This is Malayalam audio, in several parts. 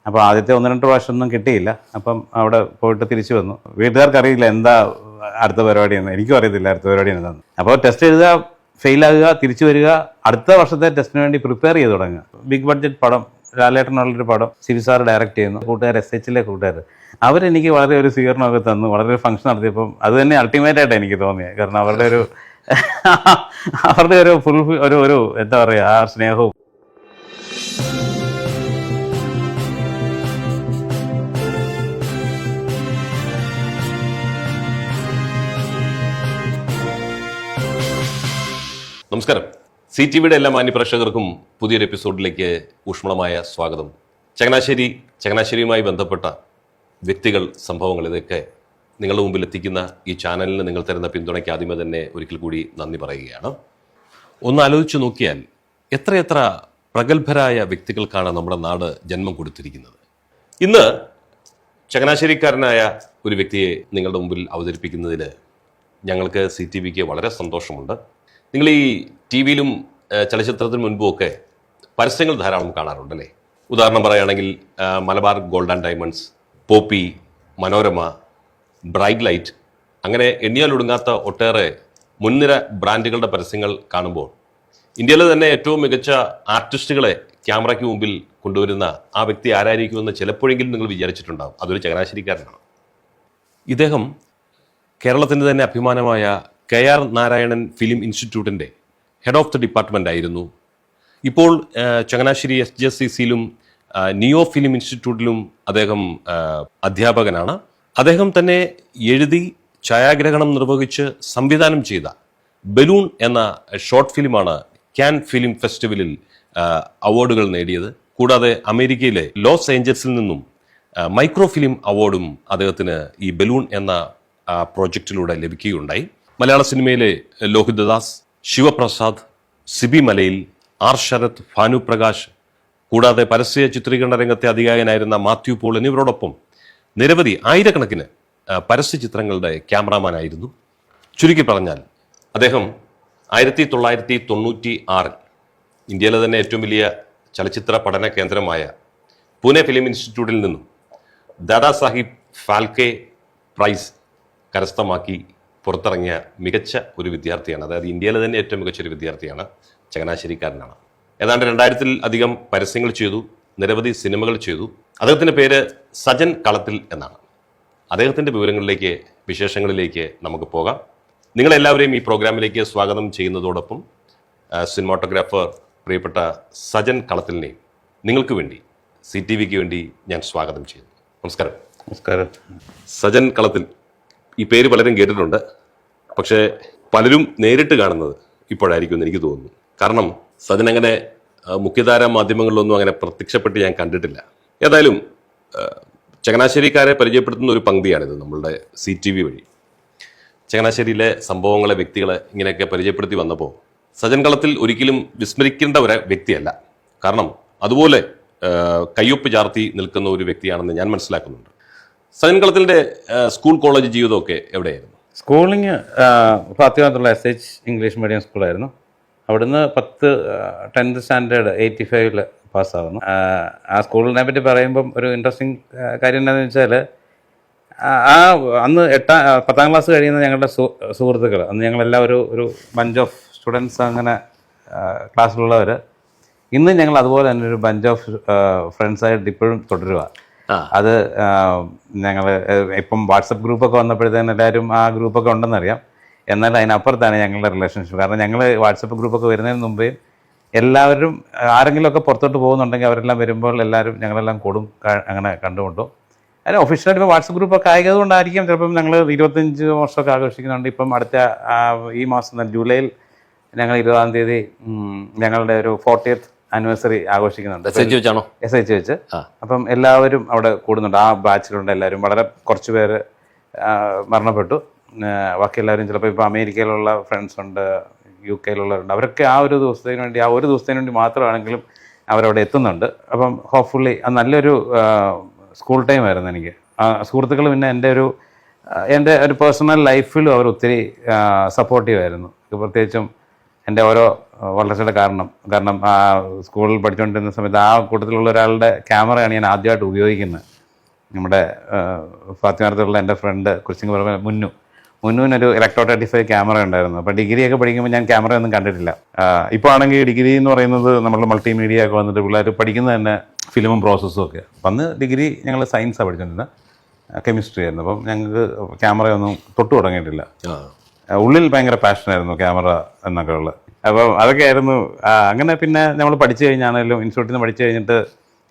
അപ്പോൾ ആദ്യത്തെ 1-2 പ്രാവശ്യം ഒന്നും കിട്ടിയില്ല. അപ്പം അവിടെ പോയിട്ട് തിരിച്ചു വന്നു. വീട്ടുകാർക്ക് അറിയില്ല എന്താ അടുത്ത പരിപാടിയെന്ന്, എനിക്കും അറിയത്തില്ല അടുത്ത പരിപാടി എന്താണെന്ന്. അപ്പോൾ ടെസ്റ്റ് എഴുതുക, ഫെയിലാകുക, തിരിച്ചു വരിക, അടുത്ത വർഷത്തെ ടെസ്റ്റിന് വേണ്ടി പ്രിപ്പയർ ചെയ്ത് തുടങ്ങുക. ബിഗ് ബഡ്ജറ്റ് പടം, ലാലേട്ടനുള്ളൊരു പടം, സിബി സാർ ഡയറക്റ്റ് ചെയ്യുന്നു. കൂട്ടുകാർ SH കൂട്ടുകാർ അവരെനിക്ക് വളരെ ഒരു സ്വീകരണമൊക്കെ തന്നു. വളരെ ഒരു ഫംഗ്ഷൻ നടത്തിയപ്പം അത് തന്നെ അൾട്ടിമേറ്റ് ആയിട്ട് എനിക്ക് തോന്നിയത്. കാരണം അവരുടെ ഒരു ഫുൾ ഒരു എന്താ പറയുക, ആ സ്നേഹവും. നമസ്കാരം. CTVയുടെ എല്ലാ മാന്യപ്രേക്ഷകർക്കും പുതിയൊരു എപ്പിസോഡിലേക്ക് ഊഷ്മളമായ സ്വാഗതം. ചങ്ങനാശ്ശേരിയുമായി ബന്ധപ്പെട്ട വ്യക്തികൾ, സംഭവങ്ങൾ, ഇതൊക്കെ നിങ്ങളുടെ മുമ്പിൽ എത്തിക്കുന്ന ഈ ചാനലിന് നിങ്ങൾ തരുന്ന പിന്തുണയ്ക്ക് ആദ്യമേ തന്നെ ഒരിക്കൽ കൂടി നന്ദി പറയുകയാണ്. ഒന്ന് ആലോചിച്ച് നോക്കിയാൽ എത്രയെത്ര പ്രഗത്ഭരായ വ്യക്തികൾക്കാണ് നമ്മുടെ നാട് ജന്മം കൊടുത്തിരിക്കുന്നത്. ഇന്ന് ചങ്ങനാശ്ശേരിക്കാരനായ ഒരു വ്യക്തിയെ നിങ്ങളുടെ മുമ്പിൽ അവതരിപ്പിക്കുന്നതിൽ ഞങ്ങൾക്ക് CTVക്ക് വളരെ സന്തോഷമുണ്ട്. നിങ്ങൾ ഈ TV-യിലും ചലച്ചിത്രത്തിന് മുൻപുമൊക്കെ പരസ്യങ്ങൾ ധാരാളം കാണാറുണ്ടല്ലേ? ഉദാഹരണം പറയുകയാണെങ്കിൽ Malabar gold and diamonds, Popy, Manorama, bright light, അങ്ങനെ എണ്ണിയാലൊടുങ്ങാത്ത ഒട്ടേറെ മുൻനിര ബ്രാൻഡുകളുടെ പരസ്യങ്ങൾ കാണുമ്പോൾ ഇന്ത്യയിലെ തന്നെ ഏറ്റവും മികച്ച ആർട്ടിസ്റ്റുകളെ ക്യാമറയ്ക്ക് മുമ്പിൽ കൊണ്ടുവരുന്ന ആ വ്യക്തി ആരായിരിക്കുമെന്ന് ചിലപ്പോഴെങ്കിലും നിങ്ങൾ വിചാരിച്ചിട്ടുണ്ടാകും. അതൊരു ചങ്ങനാശ്ശേരിക്കാരനാണ്. ഇദ്ദേഹം കേരളത്തിൻ്റെ തന്നെ അഭിമാനമായ KR നാരായണൻ ഫിലിം ഇൻസ്റ്റിറ്റ്യൂട്ടിൻ്റെ ഹെഡ് ഓഫ് ദി ഡിപ്പാർട്ട്മെൻ്റ് ആയിരുന്നു. ഇപ്പോൾ ചങ്ങനാശ്ശേരി SJCCയിലും നിയോ ഫിലിം ഇൻസ്റ്റിറ്റ്യൂട്ടിലും അദ്ദേഹം അധ്യാപകനാണ്. അദ്ദേഹം തന്നെ എഴുതി ഛായാഗ്രഹണം നിർവഹിച്ച് സംവിധാനം ചെയ്ത ബലൂൺ എന്ന ഷോർട്ട് ഫിലിമാണ് ക്യാൻ ഫിലിം ഫെസ്റ്റിവലിൽ അവാർഡുകൾ നേടിയത്. കൂടാതെ അമേരിക്കയിലെ ലോസ് ഏഞ്ചൽസിൽ നിന്നും മൈക്രോ ഫിലിം അവാർഡും അദ്ദേഹത്തിന് ഈ ബലൂൺ എന്ന പ്രോജക്റ്റിലൂടെ ലഭിക്കുകയുണ്ടായി. മലയാള സിനിമയിലെ ലോഹിതദാസ്, ശിവപ്രസാദ്, സിബി മലയിൽ, R ശരത്, ഭാനു പ്രകാശ്, കൂടാതെ പരസ്യ ചിത്രീകരണ രംഗത്തെ അധികായനായിരുന്ന മാത്യു പോൾ എന്നിവരോടൊപ്പം നിരവധി ആയിരക്കണക്കിന് പരസ്യ ചിത്രങ്ങളുടെ ക്യാമറാമാനായിരുന്നു. ചുരുക്കി പറഞ്ഞാൽ അദ്ദേഹം 1996 ഇന്ത്യയിലെ തന്നെ ഏറ്റവും വലിയ ചലച്ചിത്ര പഠന കേന്ദ്രമായ പൂനെ ഫിലിം ഇൻസ്റ്റിറ്റ്യൂട്ടിൽ നിന്നും ദാദാ സാഹിബ് ഫാൽക്കെ പ്രൈസ് കരസ്ഥമാക്കി പുറത്തിറങ്ങിയ മികച്ച ഒരു വിദ്യാർത്ഥിയാണ്. അതായത് ഇന്ത്യയിലെ തന്നെ ഏറ്റവും മികച്ചൊരു വിദ്യാർത്ഥിയാണ്. ചങ്ങനാശ്ശേരിക്കാരനാണ്. ഏതാണ്ട് 2000-ൽ പരസ്യങ്ങൾ ചെയ്തു, നിരവധി സിനിമകൾ ചെയ്തു. അദ്ദേഹത്തിൻ്റെ പേര് സജൻ കളത്തിൽ എന്നാണ്. അദ്ദേഹത്തിൻ്റെ വിവരങ്ങളിലേക്ക്, വിശേഷങ്ങളിലേക്ക് നമുക്ക് പോകാം. നിങ്ങളെല്ലാവരെയും ഈ പ്രോഗ്രാമിലേക്ക് സ്വാഗതം ചെയ്യുന്നതോടൊപ്പം സിനിമാട്ടോഗ്രാഫർ പ്രിയപ്പെട്ട സജൻ കളത്തിലിനെയും നിങ്ങൾക്ക് വേണ്ടി, CTVക്ക് വേണ്ടി ഞാൻ സ്വാഗതം ചെയ്യുന്നു. നമസ്കാരം. നമസ്കാരം. സജൻ കളത്തിൽ, ഈ പേര് പലരും കേട്ടിട്ടുണ്ട്. പക്ഷേ പലരും നേരിട്ട് കാണുന്നത് ഇപ്പോഴായിരിക്കും എന്ന് എനിക്ക് തോന്നുന്നു. കാരണം സജൻ അങ്ങനെ മുഖ്യധാര മാധ്യമങ്ങളിലൊന്നും അങ്ങനെ പ്രത്യക്ഷപ്പെട്ട് ഞാൻ കണ്ടിട്ടില്ല. ഏതായാലും ചങ്ങനാശ്ശേരിക്കാരെ പരിചയപ്പെടുത്തുന്ന ഒരു പങ്ക്തിയാണിത് നമ്മളുടെ CTV വഴി. ചങ്ങനാശ്ശേരിയിലെ സംഭവങ്ങളെ, വ്യക്തികളെ ഇങ്ങനെയൊക്കെ പരിചയപ്പെടുത്തി വന്നപ്പോൾ സജൻ കളത്തിൽ ഒരിക്കലും വിസ്മരിക്കേണ്ട ഒരു വ്യക്തിയല്ല. കാരണം അതുപോലെ കയ്യൊപ്പ് ചാർത്തി നിൽക്കുന്ന ഒരു വ്യക്തിയാണെന്ന് ഞാൻ മനസ്സിലാക്കുന്നുണ്ട്. സജൻ കളത്തിൻ്റെ സ്കൂൾ കോളേജ് ജീവിതമൊക്കെ എവിടെയായിരുന്നു? Schooling Fathimathulla SH English medium സ്കൂളായിരുന്നു. അവിടുന്ന് 10th സ്റ്റാൻഡേർഡ് 85-ൽ പാസ്സാവുന്നു. ആ സ്കൂളിനെ പറ്റി പറയുമ്പം ഒരു ഇൻട്രസ്റ്റിംഗ് കാര്യം എന്താണെന്ന് വെച്ചാൽ, അന്ന് 10ാം ക്ലാസ് കഴിയുന്ന ഞങ്ങളുടെ സുഹൃത്തുക്കൾ, അന്ന് ഞങ്ങളെല്ലാം ഒരു ബഞ്ച് ഓഫ് സ്റ്റുഡൻസ്, അങ്ങനെ ക്ലാസ്സിലുള്ളവർ, ഇന്ന് ഞങ്ങൾ അതുപോലെ തന്നെ ഒരു ബഞ്ച് ഓഫ് ഫ്രണ്ട്സായിട്ട് ഇപ്പോഴും തുടരുക. അത് ഞങ്ങൾ ഇപ്പം വാട്സപ്പ് ഗ്രൂപ്പൊക്കെ വന്നപ്പോഴത്തേന് എല്ലാവരും ആ ഗ്രൂപ്പൊക്കെ ഉണ്ടെന്നറിയാം. എന്നാൽ അതിനപ്പുറത്താണ് ഞങ്ങളുടെ റിലേഷൻഷിപ്പ്. കാരണം ഞങ്ങൾ വാട്സപ്പ് ഗ്രൂപ്പൊക്കെ വരുന്നതിന് മുമ്പേ എല്ലാവരും ആരെങ്കിലുമൊക്കെ പുറത്തോട്ട് പോകുന്നുണ്ടെങ്കിൽ അവരെല്ലാം വരുമ്പോൾ ഞങ്ങളെല്ലാം കൂടും, അങ്ങനെ കണ്ടുകൊണ്ടും. അതിന് ഒഫീഷ്യലായിട്ട് ഇപ്പോൾ വാട്സപ്പ് ഗ്രൂപ്പൊക്കെ ആയതുകൊണ്ടായിരിക്കും ചിലപ്പം ഞങ്ങൾ 25 വർഷമൊക്കെ ആഘോഷിക്കുന്നുണ്ട്. ഇപ്പം അടുത്ത ഈ മാസം ജൂലൈയിൽ ഞങ്ങൾ 20-ാം തീയതി ഞങ്ങളുടെ ഒരു 40th ആനിവേഴ്സറി ആഘോഷിക്കുന്നുണ്ട്. SH വെച്ച്. അപ്പം എല്ലാവരും അവിടെ കൂടുന്നുണ്ട്. ആ ബാച്ചിലുണ്ട് എല്ലാവരും. വളരെ കുറച്ച് പേര് മരണപ്പെട്ടു. ബാക്കി എല്ലാവരും ചിലപ്പോൾ ഇപ്പോൾ അമേരിക്കയിലുള്ള ഫ്രണ്ട്സ് ഉണ്ട്, UK-യിലുള്ളവരുണ്ട്. അവരൊക്കെ ആ ഒരു ദിവസത്തിന് വേണ്ടി മാത്രമാണെങ്കിലും അവരവിടെ എത്തുന്നുണ്ട്. അപ്പം ഹോപ്പ്ഫുള്ളി അത് നല്ലൊരു സ്കൂൾ ടൈം ആയിരുന്നു എനിക്ക്. സുഹൃത്തുക്കൾ പിന്നെ എൻ്റെ ഒരു പേഴ്സണൽ ലൈഫിലും അവർ ഒത്തിരി സപ്പോർട്ടീവ് ആയിരുന്നു. പ്രത്യേകിച്ചും എൻ്റെ ഓരോ വളർച്ചയുടെ കാരണം സ്കൂളിൽ പഠിച്ചുകൊണ്ടിരുന്ന സമയത്ത് ആ കൂട്ടത്തിലുള്ള ഒരാളുടെ ക്യാമറയാണ് ഞാൻ ആദ്യമായിട്ട് ഉപയോഗിക്കുന്നത്. നമ്മുടെ ഫാത്തിമാർത്തുള്ള എൻ്റെ ഫ്രണ്ട് കുറിച്ചിങ് പറഞ്ഞ മുന്നൂനൊരു ഇലക്ട്രോ 35 ക്യാമറ ഉണ്ടായിരുന്നു. അപ്പോൾ ഡിഗ്രിയൊക്കെ പഠിക്കുമ്പോൾ ഞാൻ ക്യാമറ ഒന്നും കണ്ടിട്ടില്ല. ഇപ്പോൾ ആണെങ്കിൽ ഡിഗ്രി എന്ന് പറയുന്നത് നമ്മൾ മൾട്ടിമീഡിയ ഒക്കെ വന്നിട്ട് പിള്ളേർ പഠിക്കുന്നത് തന്നെ ഫിലിമും പ്രോസസ്സും ഒക്കെ. അപ്പം അന്ന് ഡിഗ്രി ഞങ്ങൾ സയൻസാണ് പഠിച്ചുകൊണ്ടിരുന്നത്, കെമിസ്ട്രി ആയിരുന്നു. അപ്പം ഞങ്ങൾക്ക് ക്യാമറയൊന്നും തൊട്ട് തുടങ്ങിയിട്ടില്ല. ഉള്ളിൽ ഭയങ്കര പാഷനായിരുന്നു ക്യാമറ എന്നൊക്കെ ഉള്ളത്. അപ്പം അതൊക്കെ ആയിരുന്നു. അങ്ങനെ പിന്നെ നമ്മൾ പഠിച്ചു കഴിഞ്ഞാണെങ്കിലും ഇൻസ്റ്റിറ്റ്യൂട്ടിൽ നിന്ന് പഠിച്ചു കഴിഞ്ഞിട്ട്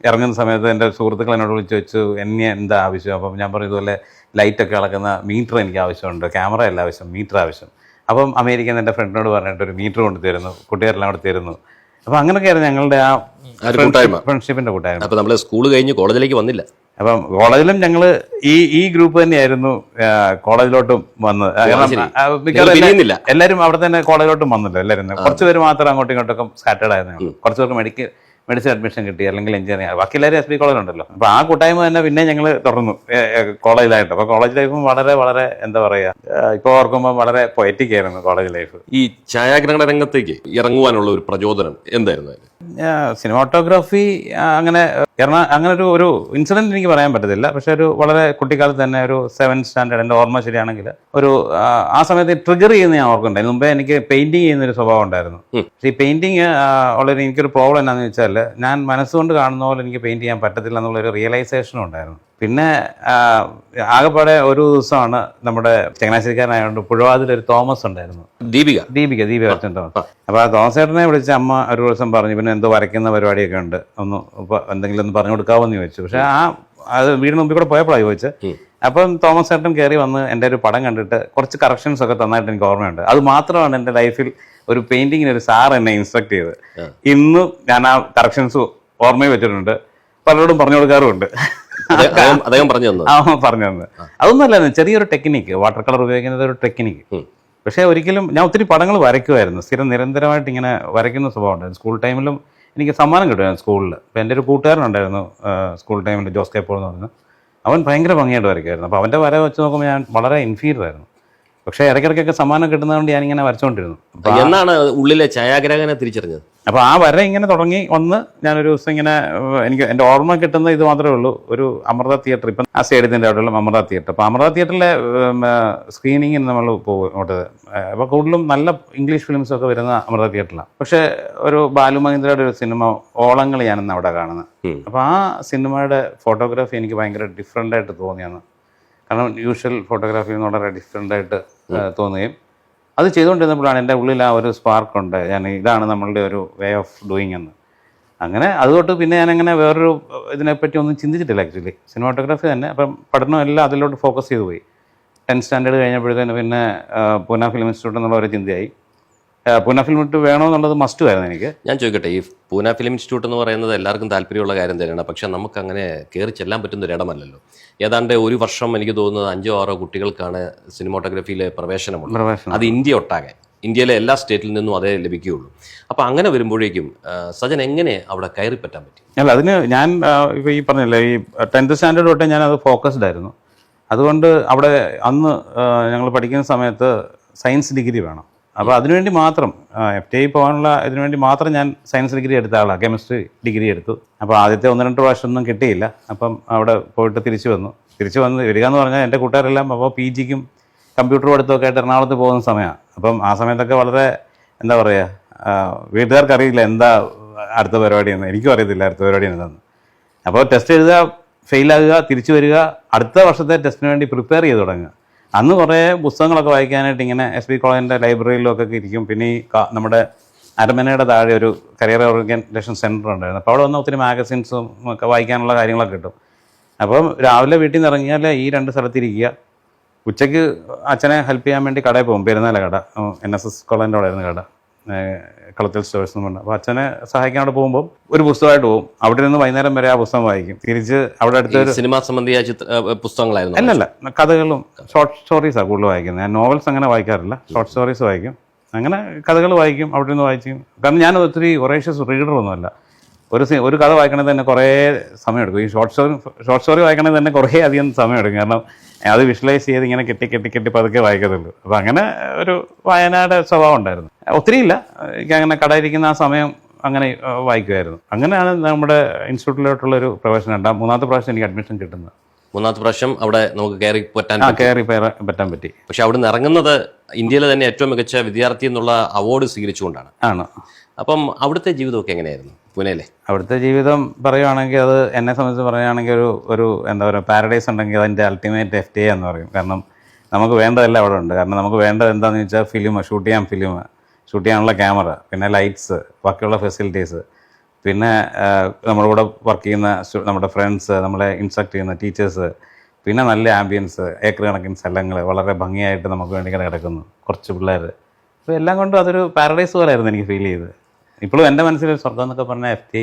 ഇറങ്ങുന്ന സമയത്ത് എൻ്റെ സുഹൃത്തുക്കൾ എന്നോട് വിളിച്ച് വെച്ചു എന്നെ എന്താ ആവശ്യം. അപ്പം ഞാൻ പറഞ്ഞു ഇതുപോലെ ലൈറ്റൊക്കെ അളക്കുന്ന മീറ്റർ എനിക്ക് ആവശ്യമുണ്ട്, ക്യാമറ അല്ല ആവശ്യം, മീറ്റർ ആവശ്യം. അപ്പം അമേരിക്കൻ എൻ്റെ ഫ്രണ്ടിനോട് പറഞ്ഞിട്ട് ഒരു മീറ്റർ കൊണ്ട് തരുന്നു, കൂട്ടുകാരെല്ലാം കൂടെ തരുന്നു. അപ്പം അങ്ങനെയൊക്കെയായിരുന്നു ഞങ്ങളുടെ ആ ഫ്രണ്ട്ഷിപ്പിൻ്റെ കൂട്ടായ്മ. അപ്പം നമ്മൾ സ്കൂൾ കഴിഞ്ഞ് കോളേജിലേക്ക് വന്നില്ല. അപ്പം കോളേജിലും ഞങ്ങൾ ഈ ഗ്രൂപ്പ് തന്നെയായിരുന്നു കോളേജിലോട്ടും വന്നത്. എല്ലാവരും അവിടെ തന്നെ കോളേജിലോട്ടും വന്നല്ലോ. എല്ലാവരും കുറച്ച് പേര് മാത്രം അങ്ങോട്ടും ഇങ്ങോട്ടൊക്കെ സ്കാറ്റേഡ് ആയിരുന്നു. കുറച്ച് പേർക്ക് മെഡിസിൻ അഡ്മിഷൻ കിട്ടി, അല്ലെങ്കിൽ എഞ്ചിനീയറിംഗ്, ബാക്കി എല്ലാവരും SB കോളേജിലുണ്ടല്ലോ. അപ്പോൾ ആ കൂട്ടായ്മ തന്നെ പിന്നെ ഞങ്ങൾ തുടർന്നു കോളേജിലായിട്ട്. അപ്പോൾ കോളേജ് ലൈഫും വളരെ വളരെ എന്താ പറയുക, ഇപ്പോൾ ഓർക്കുമ്പോൾ വളരെ പൊയറ്റിക് ആയിരുന്നു കോളേജ് ലൈഫ്. ഈ ഛായാഗ്രഹണ രംഗത്തേക്ക് ഇറങ്ങുവാനുള്ള ഒരു പ്രചോദനം എന്തായിരുന്നു? സിനിമാറ്റോഗ്രാഫി അങ്ങനെ അങ്ങനെ ഒരു ഇൻസിഡന്റ് എനിക്ക് പറയാൻ പറ്റത്തില്ല. പക്ഷെ ഒരു വളരെ കുട്ടിക്കാലത്ത് തന്നെ ഒരു 7th സ്റ്റാൻഡേർഡ്, എൻ്റെ ഓർമ്മ ശരിയാണെങ്കിൽ ഒരു ആ സമയത്ത് ട്രിഗർ ചെയ്യുന്ന ഞാൻ ഓർക്കുന്നുണ്ടായിരുന്നു. മുമ്പേ എനിക്ക് പെയിന്റിങ് ചെയ്യുന്നൊരു സ്വഭാവം ഉണ്ടായിരുന്നു. പക്ഷേ ഈ പെയിന്റിങ് ഉള്ളൊരു എനിക്കൊരു പ്രോബ്ലം എന്താണെന്ന് വെച്ചാൽ ഞാൻ മനസ്സുകൊണ്ട് കാണുന്ന പോലെ എനിക്ക് പെയിന്റ് ചെയ്യാൻ പറ്റത്തില്ല എന്നുള്ളൊരു റിയലൈസേഷനും ഉണ്ടായിരുന്നു. പിന്നെ ആകെപ്പാടെ ഒരു ദിവസമാണ് നമ്മുടെ ചങ്ങനാശ്ശേരിക്കാരനായതുകൊണ്ട് പുഴവാതിലൊരു തോമസ് ഉണ്ടായിരുന്നു, ദീപിക അച്ഛൻ തോമസ്. അപ്പോൾ ആ തോമസ് ചേട്ടനെ വിളിച്ച് അമ്മ ഒരു ദിവസം പറഞ്ഞു പിന്നെ എന്തോ വരയ്ക്കുന്ന പരിപാടിയൊക്കെ ഉണ്ട്, ഒന്ന് എന്തെങ്കിലും ഒന്ന് പറഞ്ഞു കൊടുക്കാമോ എന്ന് ചോദിച്ചു. പക്ഷെ അത് വീടിന് മുമ്പിൽ കൂടെ പോയപ്പോഴാണ് ചോദിച്ചത്. അപ്പം തോമസ് ചേട്ടൻ കയറി വന്ന് എൻ്റെ ഒരു പടം കണ്ടിട്ട് കുറച്ച് കറക്ഷൻസ് ഒക്കെ തന്നായിട്ട് എനിക്ക് ഓർമ്മയുണ്ട്. അത് മാത്രമാണ് എൻ്റെ ലൈഫിൽ ഒരു പെയിന്റിങ്ങിന് ഒരു സാർ എന്നെ ഇൻസ്ട്രക്ട് ചെയ്തത്. ഇന്നും ഞാൻ ആ കറക്ഷൻസ് ഓർമ്മയിൽ വെച്ചിട്ടുണ്ട്, പലരോടും പറഞ്ഞു കൊടുക്കാറുമുണ്ട്. പറഞ്ഞു തന്നത് അതൊന്നുമല്ല, ചെറിയൊരു ടെക്നിക്ക്, വാട്ടർ കളർ ഉപയോഗിക്കുന്നത് ഒരു ടെക്നിക്ക്. പക്ഷേ ഒരിക്കലും ഞാൻ ഒത്തിരി പടങ്ങൾ വരയ്ക്കുമായിരുന്നു, നിരന്തരമായിട്ട് ഇങ്ങനെ വരയ്ക്കുന്ന സ്വഭാവം ഉണ്ടായിരുന്നു. സ്കൂൾ ടൈമിലും എനിക്ക് സമ്മാനം കിട്ടുമായിരുന്നു സ്കൂളിൽ. അപ്പോൾ എൻ്റെ ഒരു കൂട്ടുകാരനുണ്ടായിരുന്നു സ്കൂൾ ടൈമിൽ, ജോസ് കെ പോൾ എന്ന് പറഞ്ഞ്, അവൻ ഭയങ്കര ഭംഗിയായിട്ട് വരയ്ക്കുമായിരുന്നു. അപ്പോൾ അവൻ്റെ വര വെച്ച് നോക്കുമ്പോൾ ഞാൻ വളരെ ഇൻഫീരിയർ ആയിരുന്നു. പക്ഷേ ഇടയ്ക്കിടയ്ക്കൊക്കെ സമ്മാനം കിട്ടുന്നതുകൊണ്ട് ഞാനിങ്ങനെ വരച്ചുകൊണ്ടിരുന്നു. എന്നാണ് ഉള്ളിലെ ഛായാഗ്രാഹകനെ തിരിച്ചറിഞ്ഞത്? അപ്പോൾ ആ വര ഇങ്ങനെ തുടങ്ങി വന്ന് ഞാനൊരു ദിവസം ഇങ്ങനെ, എനിക്ക് എൻ്റെ ഓർമ്മ കിട്ടുന്നത് ഇത് മാത്രമേ ഉള്ളൂ, ഒരു അമൃത തിയേറ്റർ, ഇപ്പം ആ സ്റ്റേഡിയത്തിൻ്റെ അവിടെയുള്ള അമൃത തിയേറ്റർ. അപ്പോൾ അമൃത തിയേറ്ററിലെ സ്ക്രീനിങ്ങിന് നമ്മൾ പോകും അങ്ങോട്ട്. അപ്പോൾ കൂടുതലും നല്ല ഇംഗ്ലീഷ് ഫിലിംസൊക്കെ വരുന്ന അമൃത തിയേറ്ററിലാണ്. പക്ഷേ ഒരു ബാലു മഹേന്ദ്രയുടെ ഒരു സിനിമ ഓളങ്ങൾ ഞാനിന്ന് അവിടെ കാണുന്നത്. അപ്പോൾ ആ സിനിമയുടെ ഫോട്ടോഗ്രാഫി എനിക്ക് ഭയങ്കര ഡിഫറെൻ്റായിട്ട് തോന്നിയാണ്. കാരണം യൂഷ്വൽ ഫോട്ടോഗ്രാഫിയിൽ നിന്ന് വളരെ ഡിഫറെൻ്റായിട്ട് തോന്നുകയും അത് ചെയ്തുകൊണ്ടിരുന്നപ്പോഴാണ് എൻ്റെ ഉള്ളിൽ ആ ഒരു സ്പാർക്കുണ്ട്, ഇതാണ് നമ്മളുടെ ഒരു വേ ഓഫ് ഡൂയിങ് എന്ന്. അങ്ങനെ അതുകൊണ്ട് പിന്നെ ഞാനങ്ങനെ വേറൊരു ഇതിനെപ്പറ്റി ഒന്നും ചിന്തിച്ചിട്ടില്ല ആക്ച്വലി, സിനിമാറ്റോഗ്രാഫി തന്നെ. അപ്പം പഠനം എല്ലാം അതിലോട്ട് ഫോക്കസ് ചെയ്തു പോയി. 10th സ്റ്റാൻഡേർഡ് കഴിഞ്ഞപ്പോഴത്തേന് പിന്നെ പൂന ഫിലിം ഇൻസ്റ്റിറ്റ്യൂട്ട് എന്നുള്ള ഒരു ചിന്തയായി. പൂന ഫിലിം ഇൻസ്റ്റിറ്റ്യൂട്ട് വേണമെന്നുള്ളത് മസ്റ്റുമായിരുന്നു എനിക്ക്. ഞാൻ ചോദിക്കട്ടെ, ഈ പൂന ഫിലിം ഇൻസ്റ്റിറ്റ്യൂട്ട് എന്ന് പറയുന്നത് എല്ലാവർക്കും താല്പര്യമുള്ള കാര്യം തന്നെയാണ്, പക്ഷെ നമുക്ക് അങ്ങനെ കയറി ചെല്ലാൻ പറ്റുന്ന ഒരിടമല്ലല്ലോ. ഏതാണ്ട് ഒരു വർഷം എനിക്ക് തോന്നുന്നത് 5 or 6 കുട്ടികൾക്കാണ് സിനിമാറ്റോഗ്രാഫിയിലെ പ്രവേശനമുള്ളത്. അത് ഇന്ത്യ ഒട്ടാകെ, ഇന്ത്യയിലെ എല്ലാ സ്റ്റേറ്റിൽ നിന്നും അതേ ലഭിക്കുകയുള്ളൂ. അപ്പോൾ അങ്ങനെ വരുമ്പോഴേക്കും സജൻ എങ്ങനെ അവിടെ കയറി പറ്റാൻ പറ്റി? അല്ല, അതിന് ഞാൻ ഇപ്പോൾ ഈ പറഞ്ഞില്ലേ, ഈ 10th സ്റ്റാൻഡേർഡ് തൊട്ടേ ഞാനത് ഫോക്കസ്ഡ് ആയിരുന്നു. അതുകൊണ്ട് അവിടെ അന്ന് ഞങ്ങൾ പഠിക്കുന്ന സമയത്ത് സയൻസ് ഡിഗ്രി വേണം. അപ്പോൾ അതിനുവേണ്ടി മാത്രം FTI പോകാനുള്ള ഇതിനുവേണ്ടി മാത്രം ഞാൻ സയൻസ് ഡിഗ്രി എടുത്ത ആളാണ്, കെമിസ്ട്രി ഡിഗ്രി എടുത്തു. അപ്പോൾ ആദ്യത്തെ 1-2 പ്രാവശ്യം ഒന്നും കിട്ടിയില്ല. അപ്പം അവിടെ പോയിട്ട് തിരിച്ചു വന്ന് വരിക എന്ന് പറഞ്ഞാൽ എൻ്റെ കൂട്ടുകാരെല്ലാം അപ്പോൾ PGക്കും കമ്പ്യൂട്ടർ പഠിത്തമൊക്കെ ആയിട്ട് എറണാകുളത്ത് പോകുന്ന സമയമാണ്. അപ്പം ആ സമയത്തൊക്കെ വളരെ എന്താ പറയുക, വീട്ടുകാർക്ക് അറിയില്ല എന്താ അടുത്ത പരിപാടി എന്ന്, എനിക്കും അറിയത്തില്ല അടുത്ത പരിപാടി എന്താണെന്ന്. അപ്പോൾ ടെസ്റ്റ് എഴുതുക, ഫെയിലാകുക, തിരിച്ചു വരിക, അടുത്ത വർഷത്തെ ടെസ്റ്റിന് വേണ്ടി പ്രിപ്പയർ ചെയ്ത് തുടങ്ങുക. അന്ന് കുറേ പുസ്തകങ്ങളൊക്കെ വായിക്കാനായിട്ട് ഇങ്ങനെ SB കോളേജിൻ്റെ ലൈബ്രറിയിലൊക്കെ ഇരിക്കും. പിന്നെ ഈ നമ്മുടെ അരമനയുടെ താഴെ ഒരു കരിയർ ഓറിയൻറ്റേഷൻ സെൻറ്റർ ഉണ്ടായിരുന്നു. അപ്പോൾ അവിടെ വന്ന് ഒത്തിരി മാഗസിൻസും ഒക്കെ വായിക്കാനുള്ള കാര്യങ്ങളൊക്കെ കിട്ടും. അപ്പം രാവിലെ വീട്ടിൽ നിന്ന് ഇറങ്ങിയാൽ ഈ 2 സ്ഥലത്തിരിക്കുക. ഉച്ചയ്ക്ക് അച്ഛനെ ഹെൽപ്പ് ചെയ്യാൻ വേണ്ടി കടയിൽ പോകും, പെരുന്നാല കട, NSS കോളേജിൻ്റെ അവിടെ ആയിരുന്നു കട, കളത്തിൽ സ്റ്റോഴ്സ് എന്ന് പറഞ്ഞാൽ. അപ്പോൾ അച്ഛനെ സഹായിക്കാൻ അവിടെ പോകുമ്പോൾ ഒരു പുസ്തകമായിട്ട് പോകും. അവിടെ നിന്ന് വൈകുന്നേരം വരെ ആ പുസ്തകം വായിക്കും. തിരിച്ച് അവിടെ അടുത്തൊരു സിനിമാ സംബന്ധിയായ പുസ്തകങ്ങളായിരുന്നു? അല്ലല്ല, കഥകളും ഷോർട്ട് സ്റ്റോറീസാണ് കൂടുതൽ വായിക്കുന്നത്. ഞാൻ നോവൽസ് അങ്ങനെ വായിക്കാറില്ല, ഷോർട്ട് സ്റ്റോറീസ് വായിക്കും. അങ്ങനെ കഥകൾ വായിക്കും, അവിടെ നിന്ന് വായിക്കും. കാരണം ഞാനത് ഒത്തിരി ഒറേഷ്യസ് റീഡറൊന്നുമല്ല. ഒരു കഥ വായിക്കണമെങ്കിൽ തന്നെ കുറേ സമയമെടുക്കും. ഈ ഷോർട്ട് സ്റ്റോറി വായിക്കണമെങ്കിൽ തന്നെ കുറേ അധികം സമയമെടുക്കും. കാരണം അത് വിഷ്വലൈസ് ചെയ്ത് ഇങ്ങനെ കെട്ടി പതുക്കെ വായിക്കത്തുള്ളൂ. അപ്പോൾ അങ്ങനെ ഒരു വായനയുടെ സ്വഭാവം ഉണ്ടായിരുന്നു. ഒത്തിരിയില്ല, എനിക്ക് അങ്ങനെ കടയിരിക്കുന്ന ആ സമയം അങ്ങനെ വായിക്കുമായിരുന്നു. അങ്ങനെയാണ് നമ്മുടെ ഇൻസ്റ്റിറ്റ്യൂട്ടിലോട്ടുള്ളൊരു പ്രവേശനം. മൂന്നാമത്തെ പ്രാവശ്യം എനിക്ക് അഡ്മിഷൻ കിട്ടുന്നത്. മൂന്നാമത്തെ പ്രാവശ്യം അവിടെ നമുക്ക് കയറി പറ്റാൻ പറ്റി. പക്ഷെ അവിടെ നിന്ന് ഇറങ്ങുന്നത് ഇന്ത്യയിലെ തന്നെ ഏറ്റവും മികച്ച വിദ്യാർത്ഥി എന്നുള്ള അവാർഡ് സ്വീകരിച്ചുകൊണ്ടാണ്. ആണ്. അപ്പം അവിടുത്തെ ജീവിതമൊക്കെ എങ്ങനെയായിരുന്നു പൂനെയിലെ? അവിടുത്തെ ജീവിതം പറയുകയാണെങ്കിൽ, അത് എന്നെ സംബന്ധിച്ച് പറയുകയാണെങ്കിൽ ഒരു എന്താ പറയുക, പാരഡൈസ് ഉണ്ടെങ്കിൽ അതിൻ്റെ അൾട്ടിമേറ്റ് FTA എന്ന് പറയും. കാരണം നമുക്ക് വേണ്ടതെല്ലാം അവിടെ ഉണ്ട്. കാരണം നമുക്ക് വേണ്ടത് എന്താണെന്ന് വെച്ചാൽ ഷൂട്ട് ചെയ്യാനുള്ള ക്യാമറ, പിന്നെ ലൈറ്റ്സ്, ബാക്കിയുള്ള ഫെസിലിറ്റീസ്, പിന്നെ നമ്മുടെ കൂടെ വർക്ക് ചെയ്യുന്ന നമ്മുടെ ഫ്രണ്ട്സ്, നമ്മളെ ഇൻസ്ട്രക്ട് ചെയ്യുന്ന ടീച്ചേഴ്സ്, പിന്നെ നല്ല ആംബിയൻസ്, ഏക്കർ കണക്കിന് സ്ഥലങ്ങൾ വളരെ ഭംഗിയായിട്ട് നമുക്ക് വേണ്ടി കിടക്കുന്നു, കുറച്ച് പിള്ളേർ. അപ്പോൾ എല്ലാം കൊണ്ടും അതൊരു പാരഡൈസ് പോലെയായിരുന്നു എനിക്ക് ഫീൽ ചെയ്തത്. ഇപ്പോഴും എൻ്റെ മനസ്സിലൊരു സ്വർഗം എന്നൊക്കെ പറഞ്ഞാൽ FTA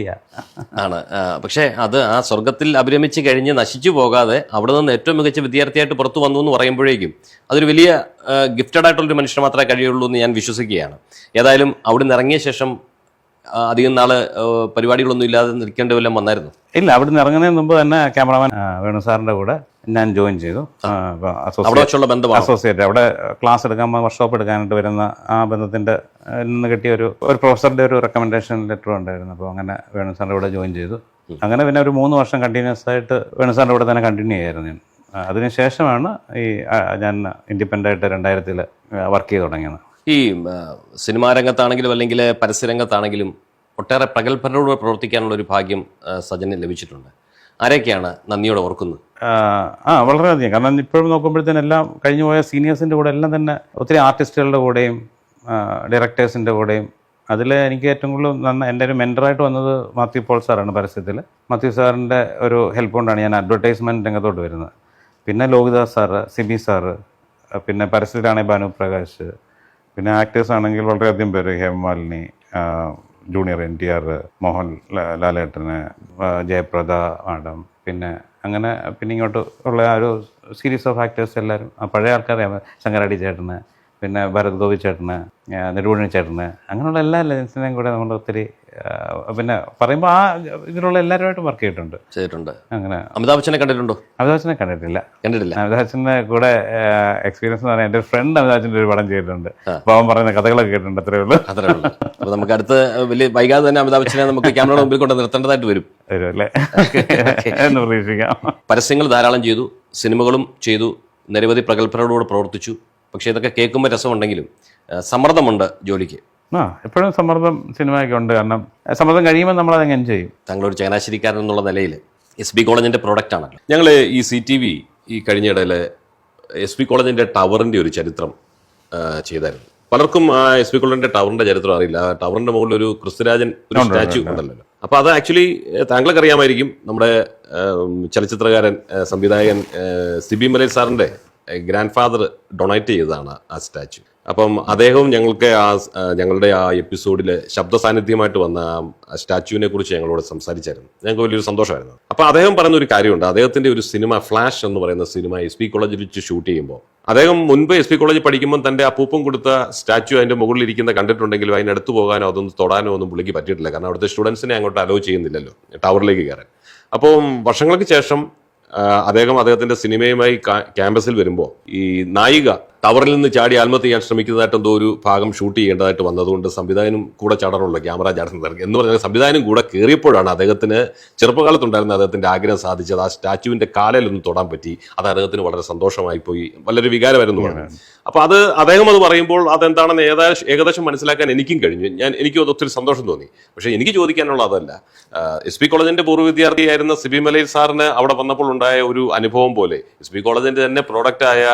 ആണ്. പക്ഷേ അത് ആ സ്വർഗത്തിൽ അഭിരമിച്ച് കഴിഞ്ഞ് നശിച്ചു പോകാതെ അവിടെ നിന്ന് ഏറ്റവും മികച്ച വിദ്യാർത്ഥിയായിട്ട് പുറത്തു വന്നു എന്ന് പറയുമ്പോഴേക്കും അതൊരു വലിയ ഗിഫ്റ്റഡ് ആയിട്ടുള്ളൊരു മനുഷ്യന് മാത്രമേ കഴിയുള്ളൂ എന്ന് ഞാൻ വിശ്വസിക്കുകയാണ്. ഏതായാലും അവിടെ നിന്ന് ഇറങ്ങിയ ശേഷം അധികം നാള് പരിപാടികളൊന്നും ഇല്ലാതെ നിൽക്കേണ്ടി വല്ലതും വന്നായിരുന്നു? ഇല്ല, അവിടെ നിന്ന് ഇറങ്ങുന്നതിന് മുമ്പ് തന്നെ ക്യാമറാമാൻ വേണു സാറിൻ്റെ കൂടെ ഞാൻ ജോയിൻ ചെയ്തു. അസോസിയേറ്റ് അവിടെ ക്ലാസ് എടുക്കാൻ, വർക്ക്ഷോപ്പ് എടുക്കാനായിട്ട് വരുന്ന ആ ബന്ധത്തിൻ്റെ നിന്ന് കിട്ടിയ ഒരു പ്രൊഫസറുടെ ഒരു റെക്കമെൻഡേഷൻ ലെറ്റർ ഉണ്ടായിരുന്നു. അപ്പോൾ അങ്ങനെ വേണു സാറിൻ്റെ കൂടെ ജോയിൻ ചെയ്തു. അങ്ങനെ പിന്നെ ഒരു 3 വർഷം കണ്ടിന്യൂസ് ആയിട്ട് വേണു സാറിൻ്റെ കൂടെ തന്നെ കണ്ടിന്യൂ ചെയ്യായിരുന്നു ഞാൻ. അതിനുശേഷമാണ് ഞാൻ ഇൻഡിപെൻഡൻ്റ് ആയിട്ട് 2000 വർക്ക് ചെയ്ത് തുടങ്ങിയത്. ഈ സിനിമാ രംഗത്താണെങ്കിലും അല്ലെങ്കിൽ പരസ്യരംഗത്താണെങ്കിലും ഒട്ടേറെ പ്രഗത്ഭരോട് പ്രവർത്തിക്കാനുള്ള ഒരു ഭാഗ്യം സജന് ലഭിച്ചിട്ടുണ്ട്. ആരെയൊക്കെയാണ് നന്ദിയോടെ ഓർക്കുന്നത്? വളരെയധികം. കാരണം ഇപ്പോഴും നോക്കുമ്പോഴത്തേനും എല്ലാം കഴിഞ്ഞു പോയ സീനിയേഴ്സിൻ്റെ കൂടെ എല്ലാം തന്നെ ഒത്തിരി ആർട്ടിസ്റ്റുകളുടെ കൂടെയും ഡയറക്ടേഴ്സിൻ്റെ കൂടെയും. അതിൽ എനിക്ക് ഏറ്റവും കൂടുതൽ എൻ്റെ ഒരു മെൻറ്ററായിട്ട് വന്നത് മാത്യു പോൾ സാറാണ്. പരസ്യത്തിൽ മാത്യു സാറിൻ്റെ ഒരു ഹെൽപ്പ് കൊണ്ടാണ് ഞാൻ അഡ്വർടൈസ്മെൻറ്റ് രംഗത്തോട്ട് വരുന്നത്. പിന്നെ ലോകിദാസ് സാറ്, സിബി സാറ്, പിന്നെ പരസ്യത്തിലാണെങ്കിൽ ഭാനു പ്രകാശ്, പിന്നെ ആക്ടേഴ്സ് ആണെങ്കിൽ വളരെയധികം പേര്, ഹേമമാലിനി, ജൂനിയർ NTR, മോഹൻ ലാലേട്ടന്, ജയപ്രദ മാഡം, പിന്നെ അങ്ങനെ പിന്നെ ഇങ്ങോട്ട് ഉള്ള ആ ഒരു സീരീസ് ഓഫ് ആക്ടേഴ്സ് എല്ലാവരും പഴയ ആൾക്കാരെ, ശങ്കരാടി ചേട്ടന്, പിന്നെ ഭരത് ഗോപി ചേട്ടന്, നെടുവണ്ണി ചേട്ടന്, അങ്ങനെയുള്ള എല്ലാ ലെജൻസിനെയും കൂടെ നമ്മൾ ഒത്തിരി പിന്നെ പറയുമ്പോൾ ഇതിലുള്ള എല്ലാവരുമായിട്ടും വർക്ക് ചെയ്തിട്ടുണ്ട്. അങ്ങനെ അമിതാഭ് ബച്ചനെ കണ്ടിട്ടുണ്ടോ? അമിതാഭ് ബച്ചനെ കണ്ടിട്ടില്ല. അമിതാഭ് ബച്ചൻ്റെ കൂടെ എക്സ്പീരിയൻസ് എന്ന് പറഞ്ഞാൽ എൻ്റെ ഫ്രണ്ട് അമിതാഭ് ബച്ചൻ്റെ ഒരു പടം ചെയ്തിട്ടുണ്ട്. അപ്പോൾ അവൻ പറയുന്ന കഥകളൊക്കെ കേട്ടിട്ടുണ്ട്. അത്രേ ഉള്ളൂ. അപ്പോൾ നമുക്ക് അടുത്ത് വലിയ വൈകാതെ തന്നെ അമിതാഭ് ബച്ചനെ നമുക്ക് ക്യാമറയുടെ മുമ്പിൽ കൊണ്ട് നിർത്തേണ്ടതായിട്ട് വരും അല്ലേ എന്ന് പ്രതീക്ഷിക്കാം. പരസ്യങ്ങൾ ധാരാളം ചെയ്തു, സിനിമകളും ചെയ്തു, നിരവധി പ്രഗത്ഭരോടുകൂടെ പ്രവർത്തിച്ചു. പക്ഷേ ഇതൊക്കെ കേൾക്കുമ്പോൾ രസമുണ്ടെങ്കിലും സമ്മർദ്ദമുണ്ട് ജോലിക്ക്. എപ്പോഴും സമ്മർദ്ദം സിനിമയൊക്കെ ഉണ്ട്. കാരണം സമ്മർദ്ദം കഴിയുമ്പോൾ നമ്മളത് എങ്ങനെ ചെയ്യും. താങ്കളൊരു ചങ്ങനാശ്ശേരിക്കാരൻ എന്നുള്ള നിലയിൽ SB കോളേജിൻ്റെ പ്രോഡക്റ്റ് ആണല്ലോ. ഞങ്ങൾ ഈ CTV ഈ കഴിഞ്ഞിടയിൽ SB കോളേജിൻ്റെ ടവറിൻ്റെ ഒരു ചരിത്രം ചെയ്തായിരുന്നു. പലർക്കും ആ SB കോളേജിൻ്റെ ടവറിൻ്റെ ചരിത്രം അറിയില്ല. ആ ടവറിൻ്റെ മുകളിൽ ഒരു ക്രിസ്തുരാജൻ ഒരു സ്റ്റാച്യു ഉണ്ടല്ലോ. അപ്പോൾ അത് ആക്ച്വലി താങ്കൾക്ക് അറിയാമായിരിക്കും. നമ്മുടെ ചലച്ചിത്രകാരൻ സംവിധായകൻ സിബി മലയിൽ സാറിൻ്റെ ഗ്രാൻഡ് ഫാദർ ഡൊണേറ്റ് ചെയ്തതാണ് ആ സ്റ്റാച്യു. അപ്പം അദ്ദേഹവും ഞങ്ങളുടെ ആ എപ്പിസോഡിൽ ശബ്ദ സാന്നിധ്യമായിട്ട് വന്ന ആ സ്റ്റാച്യുവിനെ കുറിച്ച് ഞങ്ങളോട് സംസാരിച്ചായിരുന്നു. ഞങ്ങൾക്ക് വലിയൊരു സന്തോഷമായിരുന്നു. അപ്പോൾ അദ്ദേഹം പറയുന്ന ഒരു കാര്യമുണ്ട്. അദ്ദേഹത്തിൻ്റെ ഒരു സിനിമ ഫ്ലാഷ് എന്ന് പറയുന്ന സിനിമ SB കോളേജിൽ വെച്ച് ഷൂട്ട് ചെയ്യുമ്പോൾ അദ്ദേഹം മുൻപ് SB കോളേജിൽ പഠിക്കുമ്പോൾ തൻ്റെ അപ്പൂപ്പൻ കൊടുത്ത സ്റ്റാച്യു അതിൻ്റെ മുകളിൽ ഇരിക്കുന്ന കണ്ടിട്ടുണ്ടെങ്കിലും അതിനടുത്ത് പോകാനോ അതൊന്ന് തൊടാനോ ഒന്നും പുള്ളിക്ക് പറ്റിയിട്ടില്ല. കാരണം അവിടുത്തെ സ്റ്റുഡൻസിനെ അങ്ങോട്ട് അലോ ചെയ്യുന്നില്ലല്ലോ ടവറിലേക്ക് കയറാൻ. അപ്പോൾ വർഷങ്ങൾക്ക് ശേഷം അദ്ദേഹത്തിന്റെ സിനിമയുമായി ക്യാമ്പസിൽ വരുമ്പോൾ ഈ നായിക ടവറിൽ നിന്ന് ചാടി ആത്മഹത്യ ചെയ്യാൻ ശ്രമിക്കുന്നതായിട്ട് എന്തോ ഒരു ഭാഗം ഷൂട്ട് ചെയ്യേണ്ടതായിട്ട് വന്നതുകൊണ്ട് സംവിധായകനും കൂടെ ചാടാനുള്ള ക്യാമറ ചാടുന്നത് എന്ന് പറഞ്ഞാൽ സംവിധായകനും കൂടെ കയറിയപ്പോഴാണ് അദ്ദേഹത്തിന് ചെറുപ്പകാലത്തുണ്ടായിരുന്ന അദ്ദേഹത്തിന്റെ ആഗ്രഹം സാധിച്ചത്. ആ സ്റ്റാച്യുവിന്റെ കാലിലൊന്ന് തൊടാൻ പറ്റി. അത് അദ്ദേഹത്തിന് വളരെ സന്തോഷമായി പോയി, വളരെ വികാരമായിരുന്നു പറഞ്ഞു. അപ്പോൾ അദ്ദേഹം അത് പറയുമ്പോൾ അതെന്താണെന്ന് ഏകദേശം മനസ്സിലാക്കാൻ എനിക്കും കഴിഞ്ഞു. എനിക്കും അത് ഒത്തിരി സന്തോഷം തോന്നി. പക്ഷേ എനിക്ക് ചോദിക്കാനുള്ള അതല്ല. SB കോളേജിന്റെ പൂർവ്വ വിദ്യാർത്ഥിയായിരുന്ന സിബി മലയിൽ സാറിന് അവിടെ വന്നപ്പോൾ ഉണ്ടായ ഒരു അനുഭവം പോലെ SB കോളേജിന്റെ തന്നെ പ്രോഡക്റ്റായ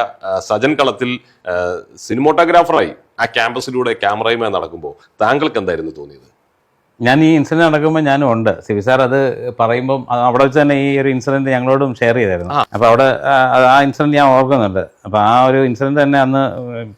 സജൻ കളത്തിൽ സിനിമോട്ടോഗ്രാഫറായി ആ ക്യാമ്പസിലൂടെ ക്യാമറയുമായി നടക്കുമ്പോൾ താങ്കൾക്ക് എന്തായിരുന്നു തോന്നിയത്? ഞാൻ ഈ ഇൻസിഡന്റ് നടക്കുമ്പോൾ ഞാനും ഉണ്ട്. സിബി സാർ അത് പറയുമ്പം അവിടെ വെച്ച് തന്നെ ഈ ഒരു ഇൻസിഡന്റ് ഞങ്ങളോടും ഷെയർ ചെയ്തായിരുന്നു. അപ്പോൾ അവിടെ ആ ഇൻസിഡന്റ് ഞാൻ ഓർക്കുന്നുണ്ട്. അപ്പോൾ ആ ഒരു ഇൻസിഡന്റ് തന്നെ അന്ന്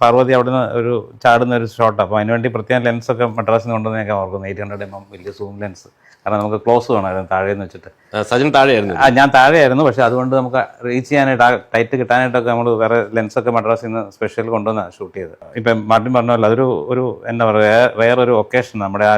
പാർവതി അവിടുന്ന് ഒരു ചാടുന്ന ഒരു ഷോട്ട്. അപ്പോൾ അതിനുവേണ്ടി പ്രത്യേകം ലെൻസൊക്കെ മദ്രാസിൽ നിന്ന് കൊണ്ടുവന്ന് ഞാൻ ഓർക്കുന്നു. 800 mm വലിയ സൂം ലെൻസ്. കാരണം നമുക്ക് ക്ലോസ് വേണമായിരുന്നു താഴേന്ന് വെച്ചിട്ട്. സജൻ താഴെയായിരുന്നു? ഞാൻ താഴെയായിരുന്നു. പക്ഷെ അതുകൊണ്ട് നമുക്ക് റീച്ച് ചെയ്യാനായിട്ട്, ആ ടൈറ്റ് കിട്ടാനായിട്ടൊക്കെ നമ്മൾ വേറെ ലെൻസൊക്കെ മദ്രാസിൽ നിന്ന് സ്പെഷ്യൽ കൊണ്ടുവന്ന് ഷൂട്ട് ചെയ്ത്. ഇപ്പം മാർട്ടിൻ പറഞ്ഞല്ലോ, അതൊരു എന്താ പറയുക, വേറൊരു ഒക്കേഷൻ, നമ്മുടെ ആ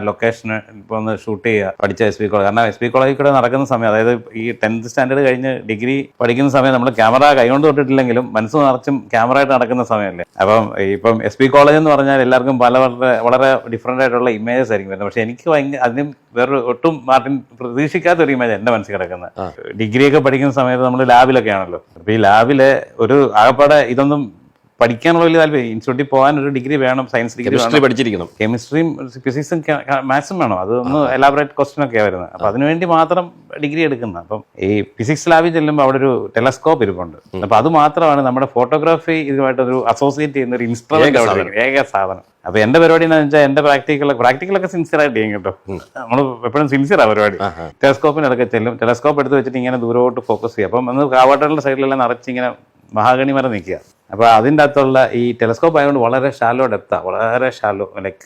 ഇപ്പോൾ ഒന്ന് ഷൂട്ട് ചെയ്യുക പഠിച്ച SP കോളേജ്. കാരണം SP കോളേജിൽ കൂടെ നടക്കുന്ന സമയം, അതായത് ഈ 10th സ്റ്റാൻഡേർഡ് കഴിഞ്ഞ് ഡിഗ്രി പഠിക്കുന്ന സമയം നമ്മൾ ക്യാമറ കൈകൊണ്ട് തൊട്ടിട്ടില്ലെങ്കിലും മനസ്സ് നിറച്ചും ക്യാമറ ആയിട്ട് നടക്കുന്ന സമയമല്ലേ. അപ്പം ഇപ്പം SP കോളേജ് എന്ന് പറഞ്ഞാൽ എല്ലാവർക്കും വളരെ ഡിഫറെൻ്റ് ആയിട്ടുള്ള ഇമേജസ് ആയിരിക്കും വരുന്നത്. പക്ഷെ എനിക്ക് അതിനും വേറൊരു ഒട്ടും മാർട്ടിൻ പ്രതീക്ഷിക്കാത്ത ഒരു ഇമേജ് എൻ്റെ മനസ്സിൽ കിടക്കുന്നത്. ഡിഗ്രിയൊക്കെ പഠിക്കുന്ന സമയത്ത് നമ്മൾ ലാബിലൊക്കെ ആണല്ലോ. അപ്പോൾ ഈ ലാബിലെ ഒരു ആകപ്പാടെ ഇതൊന്നും പഠിക്കാനുള്ള വലിയ താല്പര്യം. ഇൻസ്റ്റിറ്റ്യൂട്ടിൽ പോകാൻ ഒരു ഡിഗ്രി വേണം, സയൻസ് ഡിഗ്രി പഠിച്ചിരിക്കണം, കെമിസ്ട്രിയും ഫിസിക്സും മാത്സും വേണം. അതൊന്ന് എലാബറേറ്റ് ക്വസ്റ്റ്യൻ ഒക്കെ വരുന്നത്. അപ്പം അതിനുവേണ്ടി മാത്രം ഡിഗ്രി എടുക്കുന്നത്. അപ്പം ഈ ഫിസിക്സ് ലാബിൽ ചെല്ലുമ്പോൾ അവിടെ ഒരു ടെലസ്കോപ്പ് ഇരിപ്പുണ്ട്. അപ്പം അത് മാത്രമാണ് നമ്മുടെ ഫോട്ടോഗ്രാഫി ഇതുമായിട്ടൊരു അസോസിയേറ്റ് ചെയ്യുന്ന ഒരു ഇൻസ്ട്രുമെന്റ്, ഏക സാധനം. അപ്പൊ എന്റെ പരിപാടി എന്താണെന്ന് വെച്ചാൽ എന്റെ പ്രാക്ടിക്കലൊക്കെ സിൻസിയർ ആയിട്ട് ചെയ്യും കേട്ടോ. നമ്മൾ എപ്പോഴും സിൻസിയറാണ് പരിപാടി. ടെലസ്കോപ്പിനൊക്കെ ചെല്ലും, ടെലസ്കോപ്പ് എടുത്ത് വെച്ചിട്ട് ഇങ്ങനെ ദൂരോട്ട് ഫോക്കസ് ചെയ്യും. അപ്പം ഒന്ന് കാവാട്ടകളുടെ സൈഡിലെല്ലാം നിറച്ചിങ്ങനെ മഹാഗണി മരം നിൽക്കുക. അപ്പോൾ അതിൻ്റെ അകത്തുള്ള ഈ ടെലസ്കോപ്പ് ആയതുകൊണ്ട് വളരെ ഷാലോ ഡെപ്താണ്, വളരെ ഷാലോ, ലൈക്ക്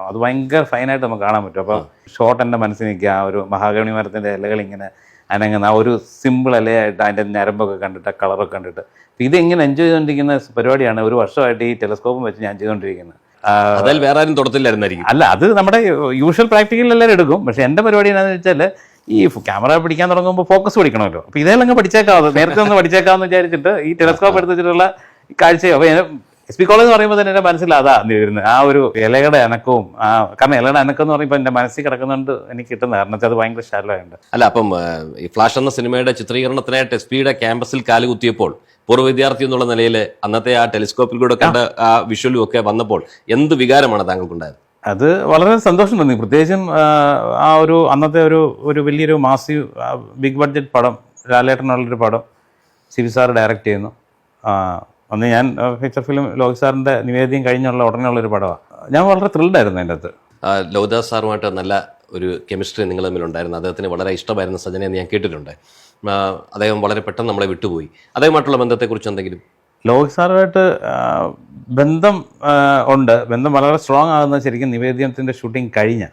അത് ഭയങ്കര ഫൈനായിട്ട് നമുക്ക് കാണാൻ പറ്റും. അപ്പോൾ ഷോട്ട് എൻ്റെ മനസ്സിൽ നിൽക്കുക, ആ ഒരു മഹാഗണി മരത്തിൻ്റെ ഇലകൾ ഇങ്ങനെ അനങ്ങുന്ന ആ ഒരു സിമ്പിൾ ഇലയായിട്ട് അതിൻ്റെ ഞരമ്പൊക്കെ കണ്ടിട്ട് കളറൊക്കെ കണ്ടിട്ട് ഇതെങ്ങനെ എൻജോയ് ചെയ്തുകൊണ്ടിരിക്കുന്ന പരിപാടിയാണ്. ഒരു വർഷമായിട്ട് ഈ ടെലസ്കോപ്പും വെച്ച് ഞാൻ ചെയ്തുകൊണ്ടിരിക്കുന്നത്. അതിൽ വേറെ ആരും തുടത്തില്ലായിരുന്നായിരിക്കും. അല്ല, അത് നമ്മുടെ യൂഷ്വൽ പ്രാക്ടിക്കൽ എല്ലാവരും എടുക്കും. പക്ഷെ എൻ്റെ പരിപാടി എന്താണെന്ന് വെച്ചാൽ ഈ ക്യാമറ പിടിക്കാൻ തുടങ്ങുമ്പോൾ ഫോക്കസ് പഠിക്കണമല്ലോ. അപ്പോൾ ഇതെല്ലാം അങ്ങ് പഠിച്ചേക്കാവുന്നത്, നേരത്തെ ഒന്ന് പഠിച്ചേക്കാമെന്ന് വിചാരിച്ചിട്ട് ഈ ടെലസ്കോപ്പ് എടുത്ത് വെച്ചിട്ടുള്ള കാഴ്ചയോ. അപ്പോൾ SP കോളേജ് എന്ന് പറയുമ്പോൾ തന്നെ എൻ്റെ മനസ്സിൽ അതാ വരുന്നത്, ആ ഒരു ഇലയുടെ അനക്കവും. കാരണം ഇലയുടെ അനക്കം എന്ന് പറയുമ്പോൾ എൻ്റെ മനസ്സിൽ കിടക്കുന്നുണ്ട് എനിക്ക് കിട്ടുന്നത്. കാരണം വെച്ചാൽ അത് ഭയങ്കര ഷാലോയുണ്ട്. അല്ല, അപ്പം ഈ ഫ്ലാഷ് എന്ന സിനിമയുടെ ചിത്രീകരണത്തിനായിട്ട് SP-യുടെ ക്യാമ്പസിൽ കാല് കുത്തിയപ്പോൾ പൂർവ്വ വിദ്യാർത്ഥി എന്നുള്ള നിലയിൽ അന്നത്തെ ആ ടെലിസ്കോപ്പിൽ കൂടെ കണ്ട ആ വിഷ്വലും ഒക്കെ വന്നപ്പോൾ എന്ത് വികാരമാണ് താങ്കൾക്കുണ്ടായത്? അത് വളരെ സന്തോഷം തോന്നി. പ്രത്യേകിച്ചും ആ ഒരു അന്നത്തെ ഒരു വലിയൊരു മാസീവ് ബിഗ് ബഡ്ജറ്റ് പടം, ലാലേട്ടനുള്ളൊരു പടം CB സാർ ഡയറക്റ്റ് ചെയ്യുന്നു. അന്ന് ഞാൻ ഫീച്ചർ ഫിലിം ലോകി സാറിൻ്റെ നിവേദ്യം കഴിഞ്ഞുള്ള ഉടനെയുള്ളൊരു പടമാണ്. ഞാൻ വളരെ ത്രില്ഡായിരുന്നു അതിൻ്റെ അകത്ത്. ലോകദാസ് സാറുമായിട്ട് നല്ല ഒരു കെമിസ്ട്രി നിങ്ങൾ തമ്മിലുണ്ടായിരുന്നു. അദ്ദേഹത്തിന് വളരെ ഇഷ്ടമായിരുന്ന സജനെ ഞാൻ കേട്ടിട്ടുണ്ട്. അദ്ദേഹം വളരെ പെട്ടെന്ന് നമ്മളെ വിട്ടുപോയി. അദ്ദേഹമായിട്ടുള്ള ബന്ധത്തെക്കുറിച്ച് എന്തെങ്കിലും? ലോകി സാറുമായിട്ട് ബന്ധം ഉണ്ട്. ബന്ധം വളരെ സ്ട്രോങ് ആകുന്നത് ശരിക്കും നിവേദ്യത്തിൻ്റെ ഷൂട്ടിംഗ് കഴിഞ്ഞ.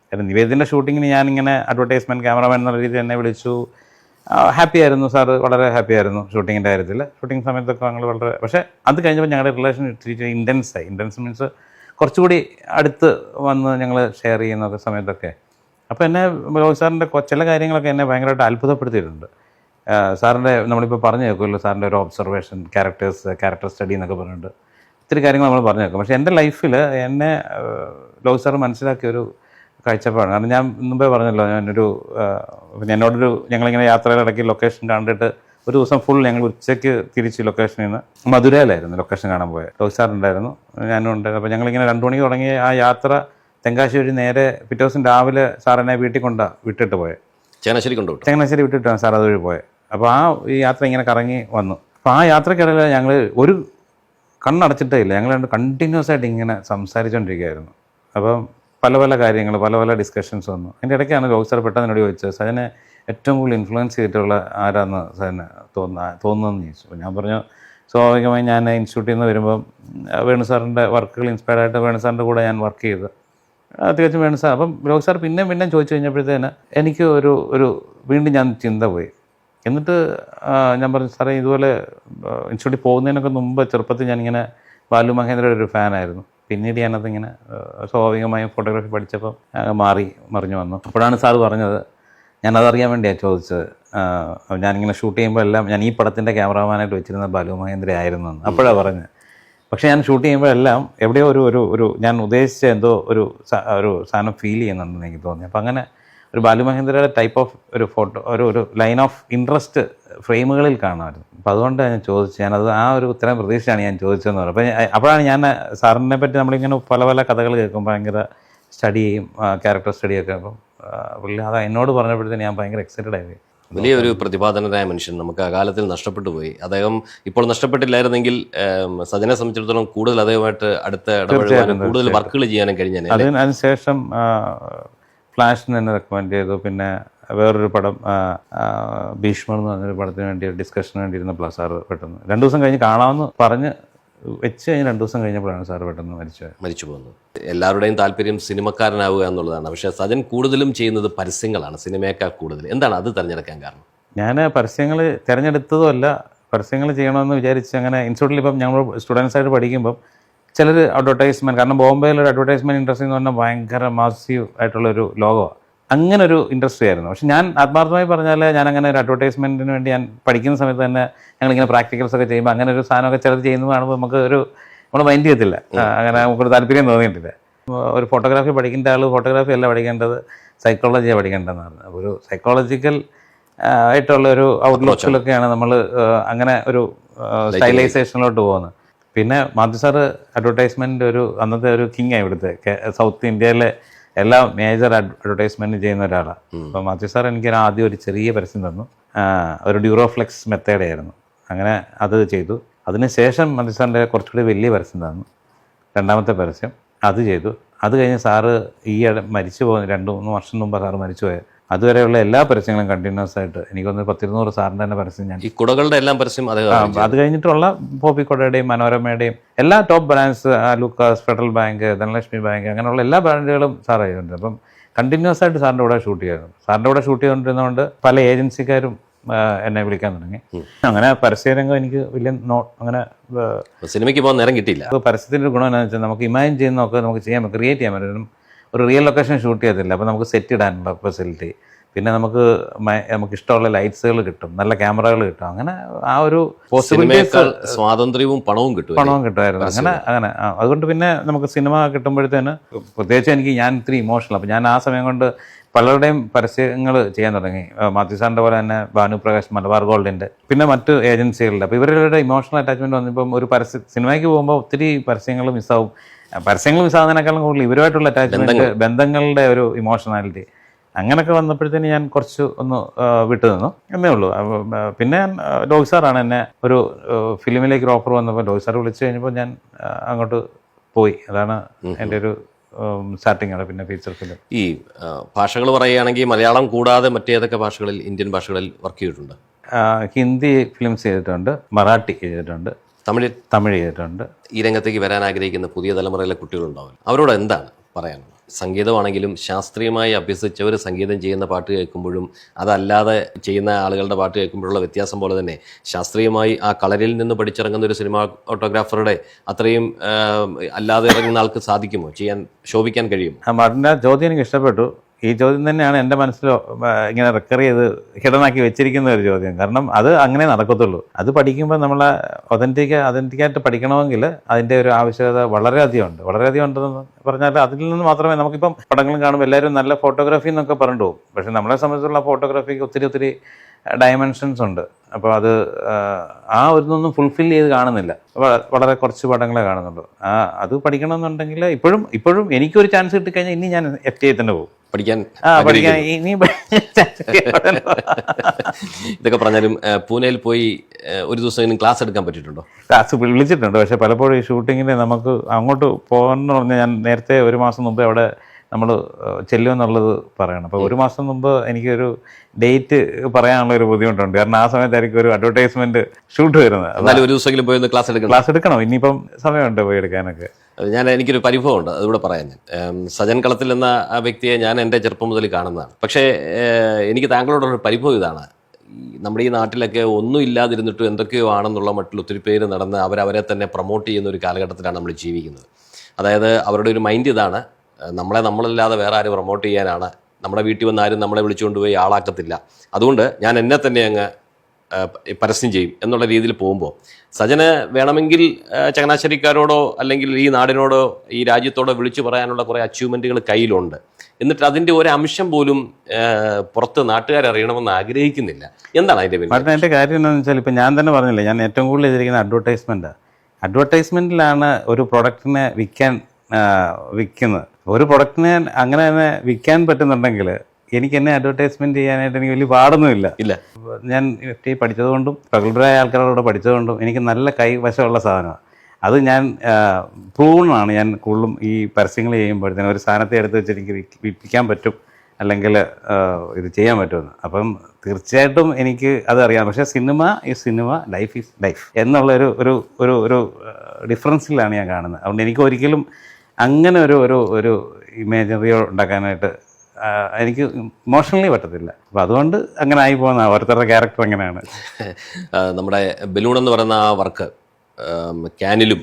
കാരണം നിവേദ്യത്തിൻ്റെ ഷൂട്ടിങ്ങിന് ഞാനിങ്ങനെ അഡ്വർടൈസ്മെൻറ്റ് ക്യാമറമാൻ എന്നുള്ള രീതിയിൽ എന്നെ വിളിച്ചു. ഹാപ്പി ആയിരുന്നു സാറ്, വളരെ ഹാപ്പി ആയിരുന്നു ഷൂട്ടിങ്ങിൻ്റെ കാര്യത്തിൽ. ഷൂട്ടിംഗ് സമയത്തൊക്കെ ഞങ്ങൾ വളരെ, പക്ഷേ അത് കഴിഞ്ഞപ്പോൾ ഞങ്ങളുടെ റിലേഷൻ ഇത്തിരി ഇൻറ്റൻസായി. ഇൻറ്റൻസ് മീൻസ് കുറച്ചുകൂടി അടുത്ത് വന്ന് ഞങ്ങൾ ഷെയർ ചെയ്യുന്ന സമയത്തൊക്കെ. അപ്പോൾ എന്നെ ലോകി സാറിൻ്റെ ചില കാര്യങ്ങളൊക്കെ എന്നെ ഭയങ്കരമായിട്ട് അത്ഭുതപ്പെടുത്തിയിട്ടുണ്ട്. സാറിൻ്റെ നമ്മളിപ്പോൾ പറഞ്ഞു കേൾക്കുമല്ലോ, സാറിൻ്റെ ഒരു ഒബ്സർവേഷൻ, ക്യാരക്ടർ സ്റ്റഡി എന്നൊക്കെ പറഞ്ഞിട്ട് ഒത്തിരി കാര്യങ്ങൾ നമ്മൾ പറഞ്ഞു കേൾക്കും. പക്ഷേ എൻ്റെ ലൈഫിൽ എന്നെ ലോകി സാറ് മനസ്സിലാക്കിയൊരു കാഴ്ചപ്പാടാണ്. കാരണം ഞാൻ മുമ്പേ പറഞ്ഞല്ലോ, എന്നോടൊരു ഞങ്ങളിങ്ങനെ യാത്രയിലിടയ്ക്ക് ലൊക്കേഷൻ കണ്ടിട്ട് ഒരു ദിവസം ഫുൾ ഞങ്ങൾ ഉച്ചയ്ക്ക് തിരിച്ച് ലൊക്കേഷനിൽ നിന്ന് മധുരയിലായിരുന്നു ലൊക്കേഷൻ കാണാൻ പോയത്. ലോകി സാറുണ്ടായിരുന്നു, ഞാനും ഉണ്ടായിരുന്നു. അപ്പോൾ ഞങ്ങളിങ്ങനെ 2 മണിക്ക് തുടങ്ങിയ ആ യാത്ര തെങ്കാശ്ശേരി നേരെ പിറ്റേ ദിവസം രാവിലെ സാറിനെ വീട്ടിൽ വിട്ടിട്ട് പോയത്. ചങ്ങനാശ്ശേരി വിട്ടിട്ടാണ് സാർ അതുവഴി പോയത്. അപ്പോൾ ഈ യാത്ര ഇങ്ങനെ കറങ്ങി വന്നു. അപ്പോൾ ആ യാത്രക്കിടയിൽ ഞങ്ങൾ ഒരു കണ്ണടച്ചിട്ടേ ഇല്ല, ഞങ്ങൾ കണ്ടിന്യൂസ് ആയിട്ട് ഇങ്ങനെ സംസാരിച്ചുകൊണ്ടിരിക്കുകയായിരുന്നു. അപ്പം പല കാര്യങ്ങൾ, പല ഡിസ്കഷൻസ് വന്നു. അതിൻ്റെ ഇടയ്ക്കാണ് ലോകി സാർ പെട്ടെന്ന് എന്നോട് ചോദിച്ചത്, സജനെ ഏറ്റവും കൂടുതൽ ഇൻഫ്ലുവൻസ് ചെയ്തിട്ടുള്ള ആരാന്ന് സജന് തോന്നുന്നതെന്ന് ചോദിച്ചു. അപ്പോൾ ഞാൻ പറഞ്ഞു, സ്വാഭാവികമായി ഞാൻ ഇൻസ്റ്റിറ്റ്യൂട്ടിൽ നിന്ന് വരുമ്പം വേണു സാറിൻ്റെ വർക്കുകൾ ഇൻസ്പയർഡായിട്ട് വേണു സാറിൻ്റെ കൂടെ ഞാൻ വർക്ക് ചെയ്ത് തികച്ചും വേണു സാർ. അപ്പം ലോകി സാർ പിന്നെയും ചോദിച്ചു കഴിഞ്ഞപ്പോഴത്തേന് എനിക്ക് വീണ്ടും ഞാൻ ചിന്ത പോയി. എന്നിട്ട് ഞാൻ പറഞ്ഞു, സാറേ ഇതുപോലെ ഇൻസ്റ്റിറ്റ്യൂട്ടിൽ പോകുന്നതിനൊക്കെ മുമ്പ് ചെറുപ്പത്തിൽ ഞാനിങ്ങനെ ബാലു മഹേന്ദ്രയുടെ ഒരു ഫാനായിരുന്നു. പിന്നീട് ഞാനതിങ്ങനെ സ്വാഭാവികമായും ഫോട്ടോഗ്രാഫി പഠിച്ചപ്പം മറിഞ്ഞു വന്നു. അപ്പോഴാണ് സാർ പറഞ്ഞത്, ഞാനതറിയാൻ വേണ്ടിയാണ് ചോദിച്ചത്, ഞാനിങ്ങനെ ഷൂട്ട് ചെയ്യുമ്പോൾ എല്ലാം ഞാൻ ഈ പടത്തിൻ്റെ ക്യാമറാമാനായിട്ട് വെച്ചിരുന്ന ബാലു മഹേന്ദ്ര ആയിരുന്നു എന്ന്. അപ്പോഴാണ് പറഞ്ഞത്. പക്ഷേ ഞാൻ ഷൂട്ട് ചെയ്യുമ്പോഴെല്ലാം എവിടെയോ ഒരു ഞാൻ ഉദ്ദേശിച്ച എന്തോ ഒരു സാധനം ഫീൽ ചെയ്യുന്നുണ്ടെന്ന് എനിക്ക് തോന്നി. അപ്പം അങ്ങനെ ഒരു ബാലു മഹേന്ദ്രയുടെ ടൈപ്പ് ഓഫ് ഒരു ഫോട്ടോ, ഒരു ലൈൻ ഓഫ് ഇൻട്രസ്റ്റ് ഫ്രെയിമുകളിൽ കാണാമായിരുന്നു. അപ്പം അതുകൊണ്ട് ഞാൻ ചോദിച്ചു, ഞാനത് ആ ഒരു ഉത്തരം പ്രതീക്ഷയാണ് ഞാൻ ചോദിച്ചതെന്ന് പറഞ്ഞു. അപ്പോഴാണ് ഞാൻ സാറിനെ പറ്റി നമ്മളിങ്ങനെ പല കഥകൾ കേൾക്കും, ഭയങ്കര സ്റ്റഡി ചെയ്യും, ക്യാരക്ടർ സ്റ്റഡിയൊക്കെ. അപ്പം പുള്ളി അത് എന്നോട് പറഞ്ഞപ്പോഴത്തേന് ഞാൻ ഭയങ്കര എക്സൈറ്റഡ് ആയി. വലിയൊരു പ്രതിഭാധനനായ മനുഷ്യൻ നമുക്ക് അകാലത്തിൽ നഷ്ടപ്പെട്ടു പോയി. അദ്ദേഹം ഇപ്പോൾ നഷ്ടപ്പെട്ടില്ലായിരുന്നെങ്കിൽ സജനെ സംബന്ധിച്ചിടത്തോളം കൂടുതൽ അദ്ദേഹമായിട്ട് അടുത്ത ഇടപെടാനും കൂടുതൽ വർക്കുകൾ ചെയ്യാനും കഴിഞ്ഞാൽ. അതിനുശേഷം ഫ്ലാഷിന് തന്നെ റെക്കമെൻഡ് ചെയ്തു. പിന്നെ വേറൊരു പടം ഭീഷ്മർ എന്ന് പറഞ്ഞൊരു പടത്തിന് വേണ്ടി ഡിസ്കഷന് വേണ്ടി ഇരുന്നപ്പോൾ സാറ് പെട്ടെന്ന് 2 ദിവസം കഴിഞ്ഞ് കാണാമെന്ന് പറഞ്ഞ് വെച്ച് കഴിഞ്ഞ് 2 ദിവസം കഴിഞ്ഞപ്പോഴാണ് സാറ് പെട്ടെന്ന് മരിച്ചു പോകുന്നത്. എല്ലാവരുടെയും താല്പര്യം സിനിമക്കാരനാവുക എന്നുള്ളതാണ്. പക്ഷേ സജൻ കൂടുതലും ചെയ്യുന്നത് പരസ്യങ്ങളാണ്, സിനിമയേക്കാൾ കൂടുതൽ. എന്താണ് അത് തിരഞ്ഞെടുക്കാൻ കാരണം? ഞാൻ പരസ്യങ്ങൾ തിരഞ്ഞെടുത്തതുമല്ല, പരസ്യങ്ങൾ ചെയ്യണമെന്ന് വിചാരിച്ച് അങ്ങനെ ഇൻസ്റ്റിറ്റ്യൂട്ടിൽ ഇപ്പം ഞങ്ങൾ സ്റ്റുഡൻസായിട്ട് പഠിക്കുമ്പം ചിലർ അഡ്വർടൈസ്മെൻറ്റ്, കാരണം ബോംബെയിലൊരു അഡ്വർടൈസ്മെൻറ്റ് ഇൻഡസ്ട്രി എന്ന് പറഞ്ഞാൽ ഭയങ്കര മാസീവ് ആയിട്ടുള്ളൊരു ലോകമാണ്. അങ്ങനെ ഒരു ഇൻഡസ്ട്രി ആയിരുന്നു. പക്ഷെ ഞാൻ ആത്മാർത്ഥമായി പറഞ്ഞാൽ ഞാൻ അങ്ങനെ ഒരു അഡ്വർടൈസ്മെൻറ്റിന് വേണ്ടി ഞാൻ പഠിക്കുന്ന സമയത്ത് തന്നെ ഞങ്ങളിങ്ങനെ പ്രാക്ടിക്കൽസ് ഒക്കെ ചെയ്യുമ്പോൾ അങ്ങനെ ഒരു സാധനമൊക്കെ ചിലത് ചെയ്യുന്നത് കാണുമ്പോൾ നമുക്ക് നമ്മൾ മൈൻഡ് ചെയ്യത്തില്ല, അങ്ങനെ നമുക്കൊരു താല്പര്യം തോന്നിയിട്ടില്ല. ഒരു ഫോട്ടോഗ്രാഫി പഠിക്കേണ്ട ആൾ ഫോട്ടോഗ്രാഫി അല്ല പഠിക്കേണ്ടത്, സൈക്കോളജിയാണ് പഠിക്കേണ്ടതെന്ന് പറഞ്ഞു. അപ്പോൾ ഒരു സൈക്കോളജിക്കൽ ആയിട്ടുള്ള ഒരു ഔട്ട്ലുക്കിലൊക്കെയാണ് നമ്മൾ അങ്ങനെ ഒരു സ്റ്റൈലൈസേഷനിലോട്ട് പോകുന്നത്. പിന്നെ മാത്യു സാറ് അഡ്വർടൈസ്മെൻറ്റ് അന്നത്തെ ഒരു കിങ് ആയി ഇവിടുത്തെ സൗത്ത് ഇന്ത്യയിലെ എല്ലാ മേജർ അഡ്വർടൈസ്മെൻറ്റ് ചെയ്യുന്ന ഒരാളാണ്. അപ്പോൾ മാത്യു സാർ എനിക്ക് ആദ്യം ഒരു ചെറിയ പരസ്യം തന്നു, ഒരു ഡ്യൂറോഫ്ലെക്സ് മെത്തേഡായിരുന്നു. അങ്ങനെ അത് ചെയ്തു. അതിനുശേഷം മാത്യു സാറിൻ്റെ കുറച്ചുകൂടി വലിയ പരസ്യം തന്നു, രണ്ടാമത്തെ പരസ്യം അത് ചെയ്തു. അത് കഴിഞ്ഞ് സാറ് മരിച്ചു പോകുന്ന 2-3 വർഷം മുമ്പ് സാറ് മരിച്ചു പോയത്. അതുവരെയുള്ള എല്ലാ പരസ്യങ്ങളും കണ്ടിന്യൂസ് ആയിട്ട് എനിക്കൊന്ന് 10-200 സാറിൻ്റെ തന്നെ പരസ്യം ഞാൻ ഈ കുടകളുടെ എല്ലാം പരസ്യം അത് കഴിഞ്ഞിട്ടുള്ള പോപ്പിക്കൊടയുടെയും മനോരമയുടെയും എല്ലാ top brands, Lucas, Federal Bank, Dhanlaxmi Bank, അങ്ങനെയുള്ള എല്ലാ ബ്രാൻഡുകളും സാർ ചെയ്തിട്ടുണ്ട്. അപ്പം കണ്ടിന്യൂസ് ആയിട്ട് സാറിൻ്റെ കൂടെ ഷൂട്ട് ചെയ്യായിരുന്നു. സാറിൻ്റെ കൂടെ ഷൂട്ട് ചെയ്തുകൊണ്ടിരുന്നതുകൊണ്ട് പല ഏജൻസിക്കാരും എന്നെ വിളിക്കാൻ തുടങ്ങി. അങ്ങനെ പരസ്യരംഗം എനിക്ക് വലിയ അങ്ങനെ സിനിമയ്ക്ക് പോകാൻ നേരം കിട്ടിയില്ല. പരസ്യത്തിൻ്റെ ഗുണം എന്താണെന്ന് വെച്ചാൽ നമുക്ക് ഇമാജിൻ ചെയ്യുന്നതൊക്കെ നമുക്ക് ചെയ്യാൻ ക്രിയേറ്റ് ചെയ്യാൻ പറ്റും. ഒരു റിയൽ ലൊക്കേഷൻ ഷൂട്ട് ചെയ്തില്ല, അപ്പോൾ നമുക്ക് സെറ്റ് ഇടാനുള്ള ഫെസിലിറ്റി, പിന്നെ നമുക്ക് ഇഷ്ടമുള്ള ലൈറ്റ്സുകൾ കിട്ടും, നല്ല ക്യാമറകൾ കിട്ടും. അങ്ങനെ ആ ഒരു പോസിബിലിറ്റീസ്, സ്വാതന്ത്ര്യവും പണവും കിട്ടുമായിരുന്നു. അങ്ങനെ അതുകൊണ്ട് പിന്നെ നമുക്ക് സിനിമ കിട്ടുമ്പോഴത്തേന് പ്രത്യേകിച്ച് ഞാൻ ഇത്തിരി ഇമോഷണൽ. അപ്പോൾ ഞാൻ ആ സമയം കൊണ്ട് പലരുടെയും പരസ്യങ്ങൾ ചെയ്യാൻ തുടങ്ങി. മാത്യു സാറിൻ്റെ പോലെ തന്നെ ഭാനുപ്രകാശ്, മലബാർ ഗോൾഡിൻ്റെ, പിന്നെ മറ്റ് ഏജൻസികളുടെ. അപ്പോൾ ഇവരുടെ ഇമോഷണൽ അറ്റാച്ച്മെൻറ്റ് വന്നപ്പം ഒരു സിനിമയ്ക്ക് പോകുമ്പോൾ ഒത്തിരി പരസ്യങ്ങൾ മിസ്സാവും. പരസ്യങ്ങൾ മിസ്സാകുന്നതിനേക്കാളും കൂടുതൽ ഇവരുമായിട്ടുള്ള അറ്റാച്ച്മെൻറ്റ്, ബന്ധങ്ങളുടെ ഒരു ഇമോഷണാലിറ്റി, അങ്ങനെയൊക്കെ വന്നപ്പോഴത്തേന് ഞാൻ കുറച്ച് ഒന്ന് വിട്ടു നിന്നു എന്നേ ഉള്ളൂ. പിന്നെ ലോക് സാറാണ് എന്നെ ഒരു ഫിലിമിലേക്ക് ഒരു ഓഫർ വന്നപ്പോൾ ലോക് സാർ വിളിച്ചു കഴിഞ്ഞപ്പോൾ ഞാൻ അങ്ങോട്ട് പോയി. അതാണ് എൻ്റെ ഒരു സ്റ്റാർട്ടിങ് ആണ്. പിന്നെ ഫീച്ചർ ഫിലിം. ഈ ഭാഷകൾ പറയുകയാണെങ്കിൽ മലയാളം കൂടാതെ മറ്റേതൊക്കെ ഭാഷകളിൽ, ഇന്ത്യൻ ഭാഷകളിൽ വർക്ക് ചെയ്തിട്ടുണ്ട്? ഹിന്ദി ഫിലിംസ് ചെയ്തിട്ടുണ്ട്, മറാഠി ചെയ്തിട്ടുണ്ട്, തമിഴ് ചെയ്തിട്ടുണ്ട്. ഈ രംഗത്തേക്ക് വരാൻ ആഗ്രഹിക്കുന്ന പുതിയ തലമുറയിലെ കുട്ടികളുണ്ടാവും, അവരോട് എന്താണ് പറയാനുള്ളത്? സംഗീതമാണെങ്കിലും ശാസ്ത്രീയമായി അഭ്യസിച്ചവർ സംഗീതം ചെയ്യുന്ന പാട്ട് കേൾക്കുമ്പോഴും അതല്ലാതെ ചെയ്യുന്ന ആളുകളുടെ പാട്ട് കേൾക്കുമ്പോഴുള്ള വ്യത്യാസം പോലെ തന്നെ ശാസ്ത്രീയമായി ആ കളരിൽ നിന്ന് പഠിച്ചിറങ്ങുന്ന ഒരു സിനിമാ ഫോട്ടോഗ്രാഫറുടെ അത്രയും അല്ലാതെ ഇറങ്ങുന്ന ആൾക്ക് സാധിക്കുമോ, ശോഭിക്കാൻ കഴിയുമോ? മാർട്ടിൻ്റെ ചോദ്യം എനിക്ക് ഇഷ്ടപ്പെട്ടു. ഈ ചോദ്യം തന്നെയാണ് എൻ്റെ മനസ്സിൽ ഇങ്ങനെ റെക്കർ ചെയ്ത് ഹിഡനാക്കി വെച്ചിരിക്കുന്ന ഒരു ചോദ്യം. കാരണം അത് അങ്ങനെ നടക്കത്തുള്ളൂ. അത് പഠിക്കുമ്പോൾ നമ്മളെ ഒതൻറ്റിക്കായിട്ട് പഠിക്കണമെങ്കിൽ അതിൻ്റെ ഒരു ആവശ്യകത വളരെയധികം ഉണ്ടെന്ന് പറഞ്ഞാൽ അതിൽ നിന്ന് മാത്രമേ നമുക്കിപ്പം പടങ്ങളും കാണുമ്പോൾ എല്ലാവരും നല്ല ഫോട്ടോഗ്രാഫി എന്നൊക്കെ പറഞ്ഞു പോകും. പക്ഷെ നമ്മളെ സംബന്ധിച്ചുള്ള ഫോട്ടോഗ്രാഫിക്ക് ഒത്തിരി ഡയമെൻഷൻസ് ഉണ്ട്. അപ്പോൾ അത് ഒന്നും ഫുൾഫിൽ ചെയ്ത് കാണുന്നില്ല. വളരെ കുറച്ച് പടങ്ങളെ കാണുന്നുള്ളൂ. അത് പഠിക്കണമെന്നുണ്ടെങ്കിൽ ഇപ്പോഴും എനിക്കൊരു ചാൻസ് കിട്ടിക്കഴിഞ്ഞാൽ ഇനി ഞാൻ FTA തന്നെ പോകും പഠിക്കാൻ. ഇനി ഇതൊക്കെ പറഞ്ഞാലും പൂനെയിൽ പോയി ഒരു ദിവസം ക്ലാസ് എടുക്കാൻ പറ്റിയിട്ടുണ്ടോ? ക്ലാസ് വിളിച്ചിട്ടുണ്ട്. പക്ഷെ പലപ്പോഴും ഈ ഷൂട്ടിങ്ങിന് നമുക്ക് അങ്ങോട്ട് പോകണമെന്ന് പറഞ്ഞാൽ ഞാൻ നേരത്തെ 1 മാസം മുമ്പ് അവിടെ നമ്മൾ ചെല്ലുമെന്നുള്ളത് പറയണം. അപ്പോൾ 1 മാസം മുമ്പ് എനിക്കൊരു ഡേറ്റ് പറയാനുള്ള ഒരു ബുദ്ധിമുട്ടുണ്ട്. കാരണം ആ സമയത്തായിരിക്കും ഒരു അഡ്വർടൈസ്മെന്റ് ഷൂട്ട് വരുന്നത്. ഒരു ദിവസമെങ്കിലും പോയി ക്ലാസ് എടുക്കണം. ഇനിയിപ്പം സമയമുണ്ട് പോയി എടുക്കാനൊക്കെ. എനിക്കൊരു പരിഭവമുണ്ട്, അതുകൂടെ പറയാൻ. സജൻ കളത്തിൽ എന്ന ആ വ്യക്തിയെ ഞാൻ എൻ്റെ ചെറുപ്പം മുതൽ കാണുന്നതാണ്. പക്ഷേ എനിക്ക് താങ്കളോടൊരു പരിഭവം ഇതാണ്. നമ്മുടെ ഈ നാട്ടിലൊക്കെ ഒന്നും ഇല്ലാതിരുന്നിട്ടും എന്തൊക്കെയോ ആണെന്നുള്ള മട്ടിൽ ഒത്തിരി പേര് നടന്ന് അവരെ തന്നെ പ്രൊമോട്ട് ചെയ്യുന്ന ഒരു കാലഘട്ടത്തിലാണ് നമ്മൾ ജീവിക്കുന്നത്. അതായത് അവരുടെ ഒരു മൈൻഡ് ഇതാണ്, നമ്മളല്ലാതെ വേറെ ആരും പ്രൊമോട്ട് ചെയ്യാനാണ്, നമ്മുടെ വീട്ടിൽ വന്ന് ആരും നമ്മളെ വിളിച്ചുകൊണ്ട് പോയി ആളാക്കത്തില്ല, അതുകൊണ്ട് ഞാൻ എന്നെ തന്നെ അങ്ങ് പരസ്യം ചെയ്യും എന്നുള്ള രീതിയിൽ പോകുമ്പോൾ സജന് വേണമെങ്കിൽ ചങ്ങനാശ്ശേരിക്കാരോടോ അല്ലെങ്കിൽ ഈ നാടിനോടോ ഈ രാജ്യത്തോടോ വിളിച്ചു പറയാനുള്ള കുറേ അച്ചീവ്മെൻറ്റുകൾ കയ്യിലുണ്ട്. എന്നിട്ട് അതിൻ്റെ ഒരു അംശം പോലും പുറത്ത് നാട്ടുകാരറിയണമെന്ന് ആഗ്രഹിക്കുന്നില്ല. എന്താണ് അതിൻ്റെ പിന്നെ? എൻ്റെ കാര്യം എന്താണെന്ന് വെച്ചാൽ ഇപ്പം ഞാൻ തന്നെ പറഞ്ഞില്ലേ, ഞാൻ ഏറ്റവും കൂടുതൽ ചെയ്തിരിക്കുന്ന അഡ്വർടൈസ്മെൻറ്റിലാണ് ഒരു പ്രൊഡക്റ്റിനെ വിൽക്കുന്നത്. ഒരു പ്രൊഡക്റ്റിനെ അങ്ങനെ തന്നെ വിൽക്കാൻ പറ്റുന്നുണ്ടെങ്കിൽ എനിക്ക് എന്നെ അഡ്വർടൈസ്മെന്റ് ചെയ്യാനായിട്ട് എനിക്ക് വലിയ പാടൊന്നുമില്ല. ഞാൻ FTA പഠിച്ചതുകൊണ്ടും പ്രഗത്ഭരായ ആൾക്കാരോട് പഠിച്ചതുകൊണ്ടും എനിക്ക് നല്ല കൈവശമുള്ള സാധനമാണ്. അത് ഞാൻ പ്രൂവണാണ്. ഞാൻ കൂടുതലും ഈ പരസ്യങ്ങൾ ചെയ്യുമ്പോഴത്തേനും ഒരു സാധനത്തെ എടുത്ത് വെച്ച് എനിക്ക് വിൽപ്പിക്കാൻ പറ്റും, അല്ലെങ്കിൽ ഇത് ചെയ്യാൻ പറ്റുമെന്ന്. അപ്പം തീർച്ചയായിട്ടും എനിക്ക് അതറിയാം. പക്ഷേ സിനിമ ലൈഫ് ഈസ് ലൈഫ് എന്നുള്ള ഒരു ഡിഫറൻസിലാണ് ഞാൻ കാണുന്നത്. അതുകൊണ്ട് എനിക്ക് ഒരിക്കലും അങ്ങനെ ഒരു ഇമേജറിയോ ഉണ്ടാക്കാനായിട്ട് എനിക്ക് ഇമോഷണലി പറ്റത്തില്ല. അപ്പം അതുകൊണ്ട് അങ്ങനെ ആയി പോകുന്ന ഓരോരുത്തരുടെ ക്യാരക്ടർ എങ്ങനെയാണ്. നമ്മുടെ ബലൂൺ എന്ന് പറയുന്ന ആ വർക്ക് ക്യാനിലും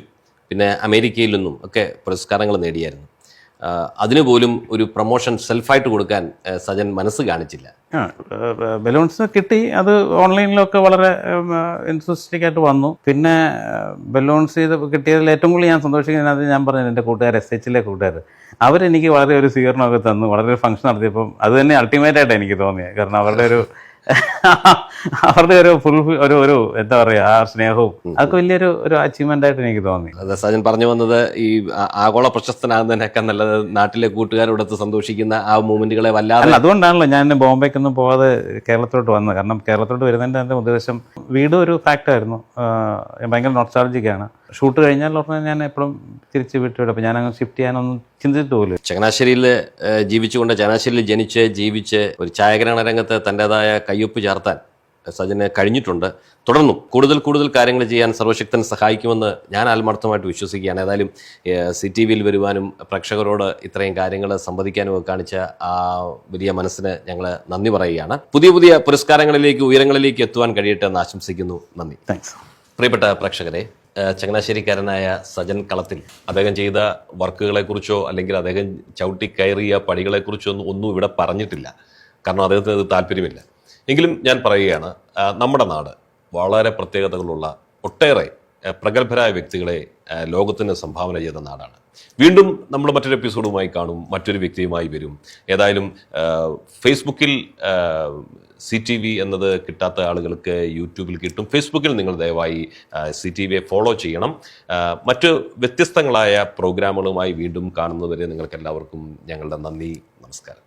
പിന്നെ അമേരിക്കയിൽ നിന്നും ഒക്കെ പുരസ്കാരങ്ങൾ നേടിയായിരുന്നു. അതിനുപോലും ഒരു പ്രൊമോഷൻ സെൽഫായിട്ട് കൊടുക്കാൻ സജൻ മനസ്സ് കാണിച്ചില്ല. ബലൂൺസ് കിട്ടി, അത് ഓൺലൈനിലൊക്കെ വളരെ ഇൻട്രസ്റ്റിംഗ് ആയിട്ട് വന്നു. പിന്നെ ബലൂൺസ് ചെയ്ത് കിട്ടിയതിൽ ഏറ്റവും കൂടുതൽ ഞാൻ സന്തോഷിക്കുന്നത് ഞാൻ പറഞ്ഞു, എൻ്റെ കൂട്ടുകാർ SH കൂട്ടുകാർ അവരെനിക്ക് വളരെ ഒരു സ്വീകരണമൊക്കെ തന്നു, വളരെ ഒരു ഫംഗ്ഷൻ നടത്തിയപ്പം അത് തന്നെ അൾട്ടിമേറ്റ് ആയിട്ട് എനിക്ക് തോന്നിയത്. കാരണം അവരുടെ ഒരു ഫുൾ ഒരു എന്താ പറയുക, ആ സ്നേഹവും അതൊക്കെ വലിയൊരു അച്ചീവ്മെന്റ് ആയിട്ട് എനിക്ക് തോന്നി. അതെ, സജൻ പറഞ്ഞു വന്നത് ഈ ആഗോള പ്രശസ്തനാകുന്നതിനൊക്കെ നല്ലത് നാട്ടിലെ കൂട്ടുകാരോടൊത്ത് സന്തോഷിക്കുന്ന ആ മൂമെന്റുകളെ വല്ലാതെ. അതുകൊണ്ടാണല്ലോ ഞാൻ ബോംബെക്കൊന്നും പോകാതെ കേരളത്തിലോട്ട് വന്നത്. കാരണം കേരളത്തിലോട്ട് വരുന്നതിൻ്റെ എൻ്റെ ഉദ്ദേശം വീടും ഒരു ഫാക്റ്റായിരുന്നു. ഭയങ്കര നോസ്റ്റാൾജിക്കാണ്. ഷൂട്ട് കഴിഞ്ഞാൽ ഉടനെ ഞാൻ എപ്പോഴും തിരിച്ച് വീട്ടിൽ അപ്പോൾ ഞാൻ അങ്ങ് ഷിഫ്റ്റ് ചെയ്യാനൊന്നും ചിന്തിച്ചിട്ട് പോലും. ചങ്ങനാശ്ശേരിയിൽ ജീവിച്ചുകൊണ്ട്, ചങ്ങനാശ്ശേരിയിൽ ജനിച്ച് ജീവിച്ച് ഒരു ഛായാഗ്രഹണ രംഗത്ത് തൻ്റെതായ കയ്യൊപ്പ് ചേർത്താൻ സജന് കഴിഞ്ഞിട്ടുണ്ട്. തുടർന്നും കൂടുതൽ കാര്യങ്ങൾ ചെയ്യാൻ സർവശക്തൻ സഹായിക്കുമെന്ന് ഞാൻ ആത്മാർത്ഥമായിട്ട് വിശ്വസിക്കുകയാണ്. ഏതായാലും CTVയിൽ വരുവാനും പ്രേക്ഷകരോട് ഇത്രയും കാര്യങ്ങൾ സംവദിക്കാനും ഒക്കെ കാണിച്ച ആ വലിയ മനസ്സിന് ഞങ്ങൾ നന്ദി പറയുകയാണ്. പുതിയ പുരസ്കാരങ്ങളിലേക്ക്, ഉയരങ്ങളിലേക്ക് എത്തുവാൻ കഴിയട്ടെ എന്ന് ആശംസിക്കുന്നു. നന്ദി. താങ്ക്സ്. പ്രിയപ്പെട്ട പ്രേക്ഷകരെ, ചങ്ങനാശ്ശേരിക്കാരനായ സജൻ കളത്തിൽ അദ്ദേഹം ചെയ്ത വർക്കുകളെക്കുറിച്ചോ അല്ലെങ്കിൽ അദ്ദേഹം ചവിട്ടി കയറിയ പടികളെക്കുറിച്ചോ ഒന്നും ഇവിടെ പറഞ്ഞിട്ടില്ല. കാരണം അദ്ദേഹത്തിന് അത് താല്പര്യമില്ല. എങ്കിലും ഞാൻ പറയുകയാണ്, നമ്മുടെ നാട് വളരെ പ്രത്യേകതകളുള്ള ഒട്ടേറെ പ്രഗത്ഭരായ വ്യക്തികളെ ലോകത്തിന് സംഭാവന ചെയ്ത നാടാണ്. വീണ്ടും നമ്മൾ മറ്റൊരു എപ്പിസോഡുമായി കാണും, മറ്റൊരു വ്യക്തിയുമായി വരും. ഏതായാലും ഫേസ്ബുക്കിൽ CTV എന്നത് കിട്ടാത്ത ആളുകൾക്ക് യൂട്യൂബിൽ കിട്ടും. ഫേസ്ബുക്കിൽ നിങ്ങൾ ദയവായി CTVയെ ഫോളോ ചെയ്യണം. മറ്റ് വ്യത്യസ്തങ്ങളായ പ്രോഗ്രാമുകളുമായി വീണ്ടും കാണുന്നതുവരെ നിങ്ങൾക്ക് എല്ലാവർക്കും ഞങ്ങളുടെ നന്ദി, നമസ്കാരം.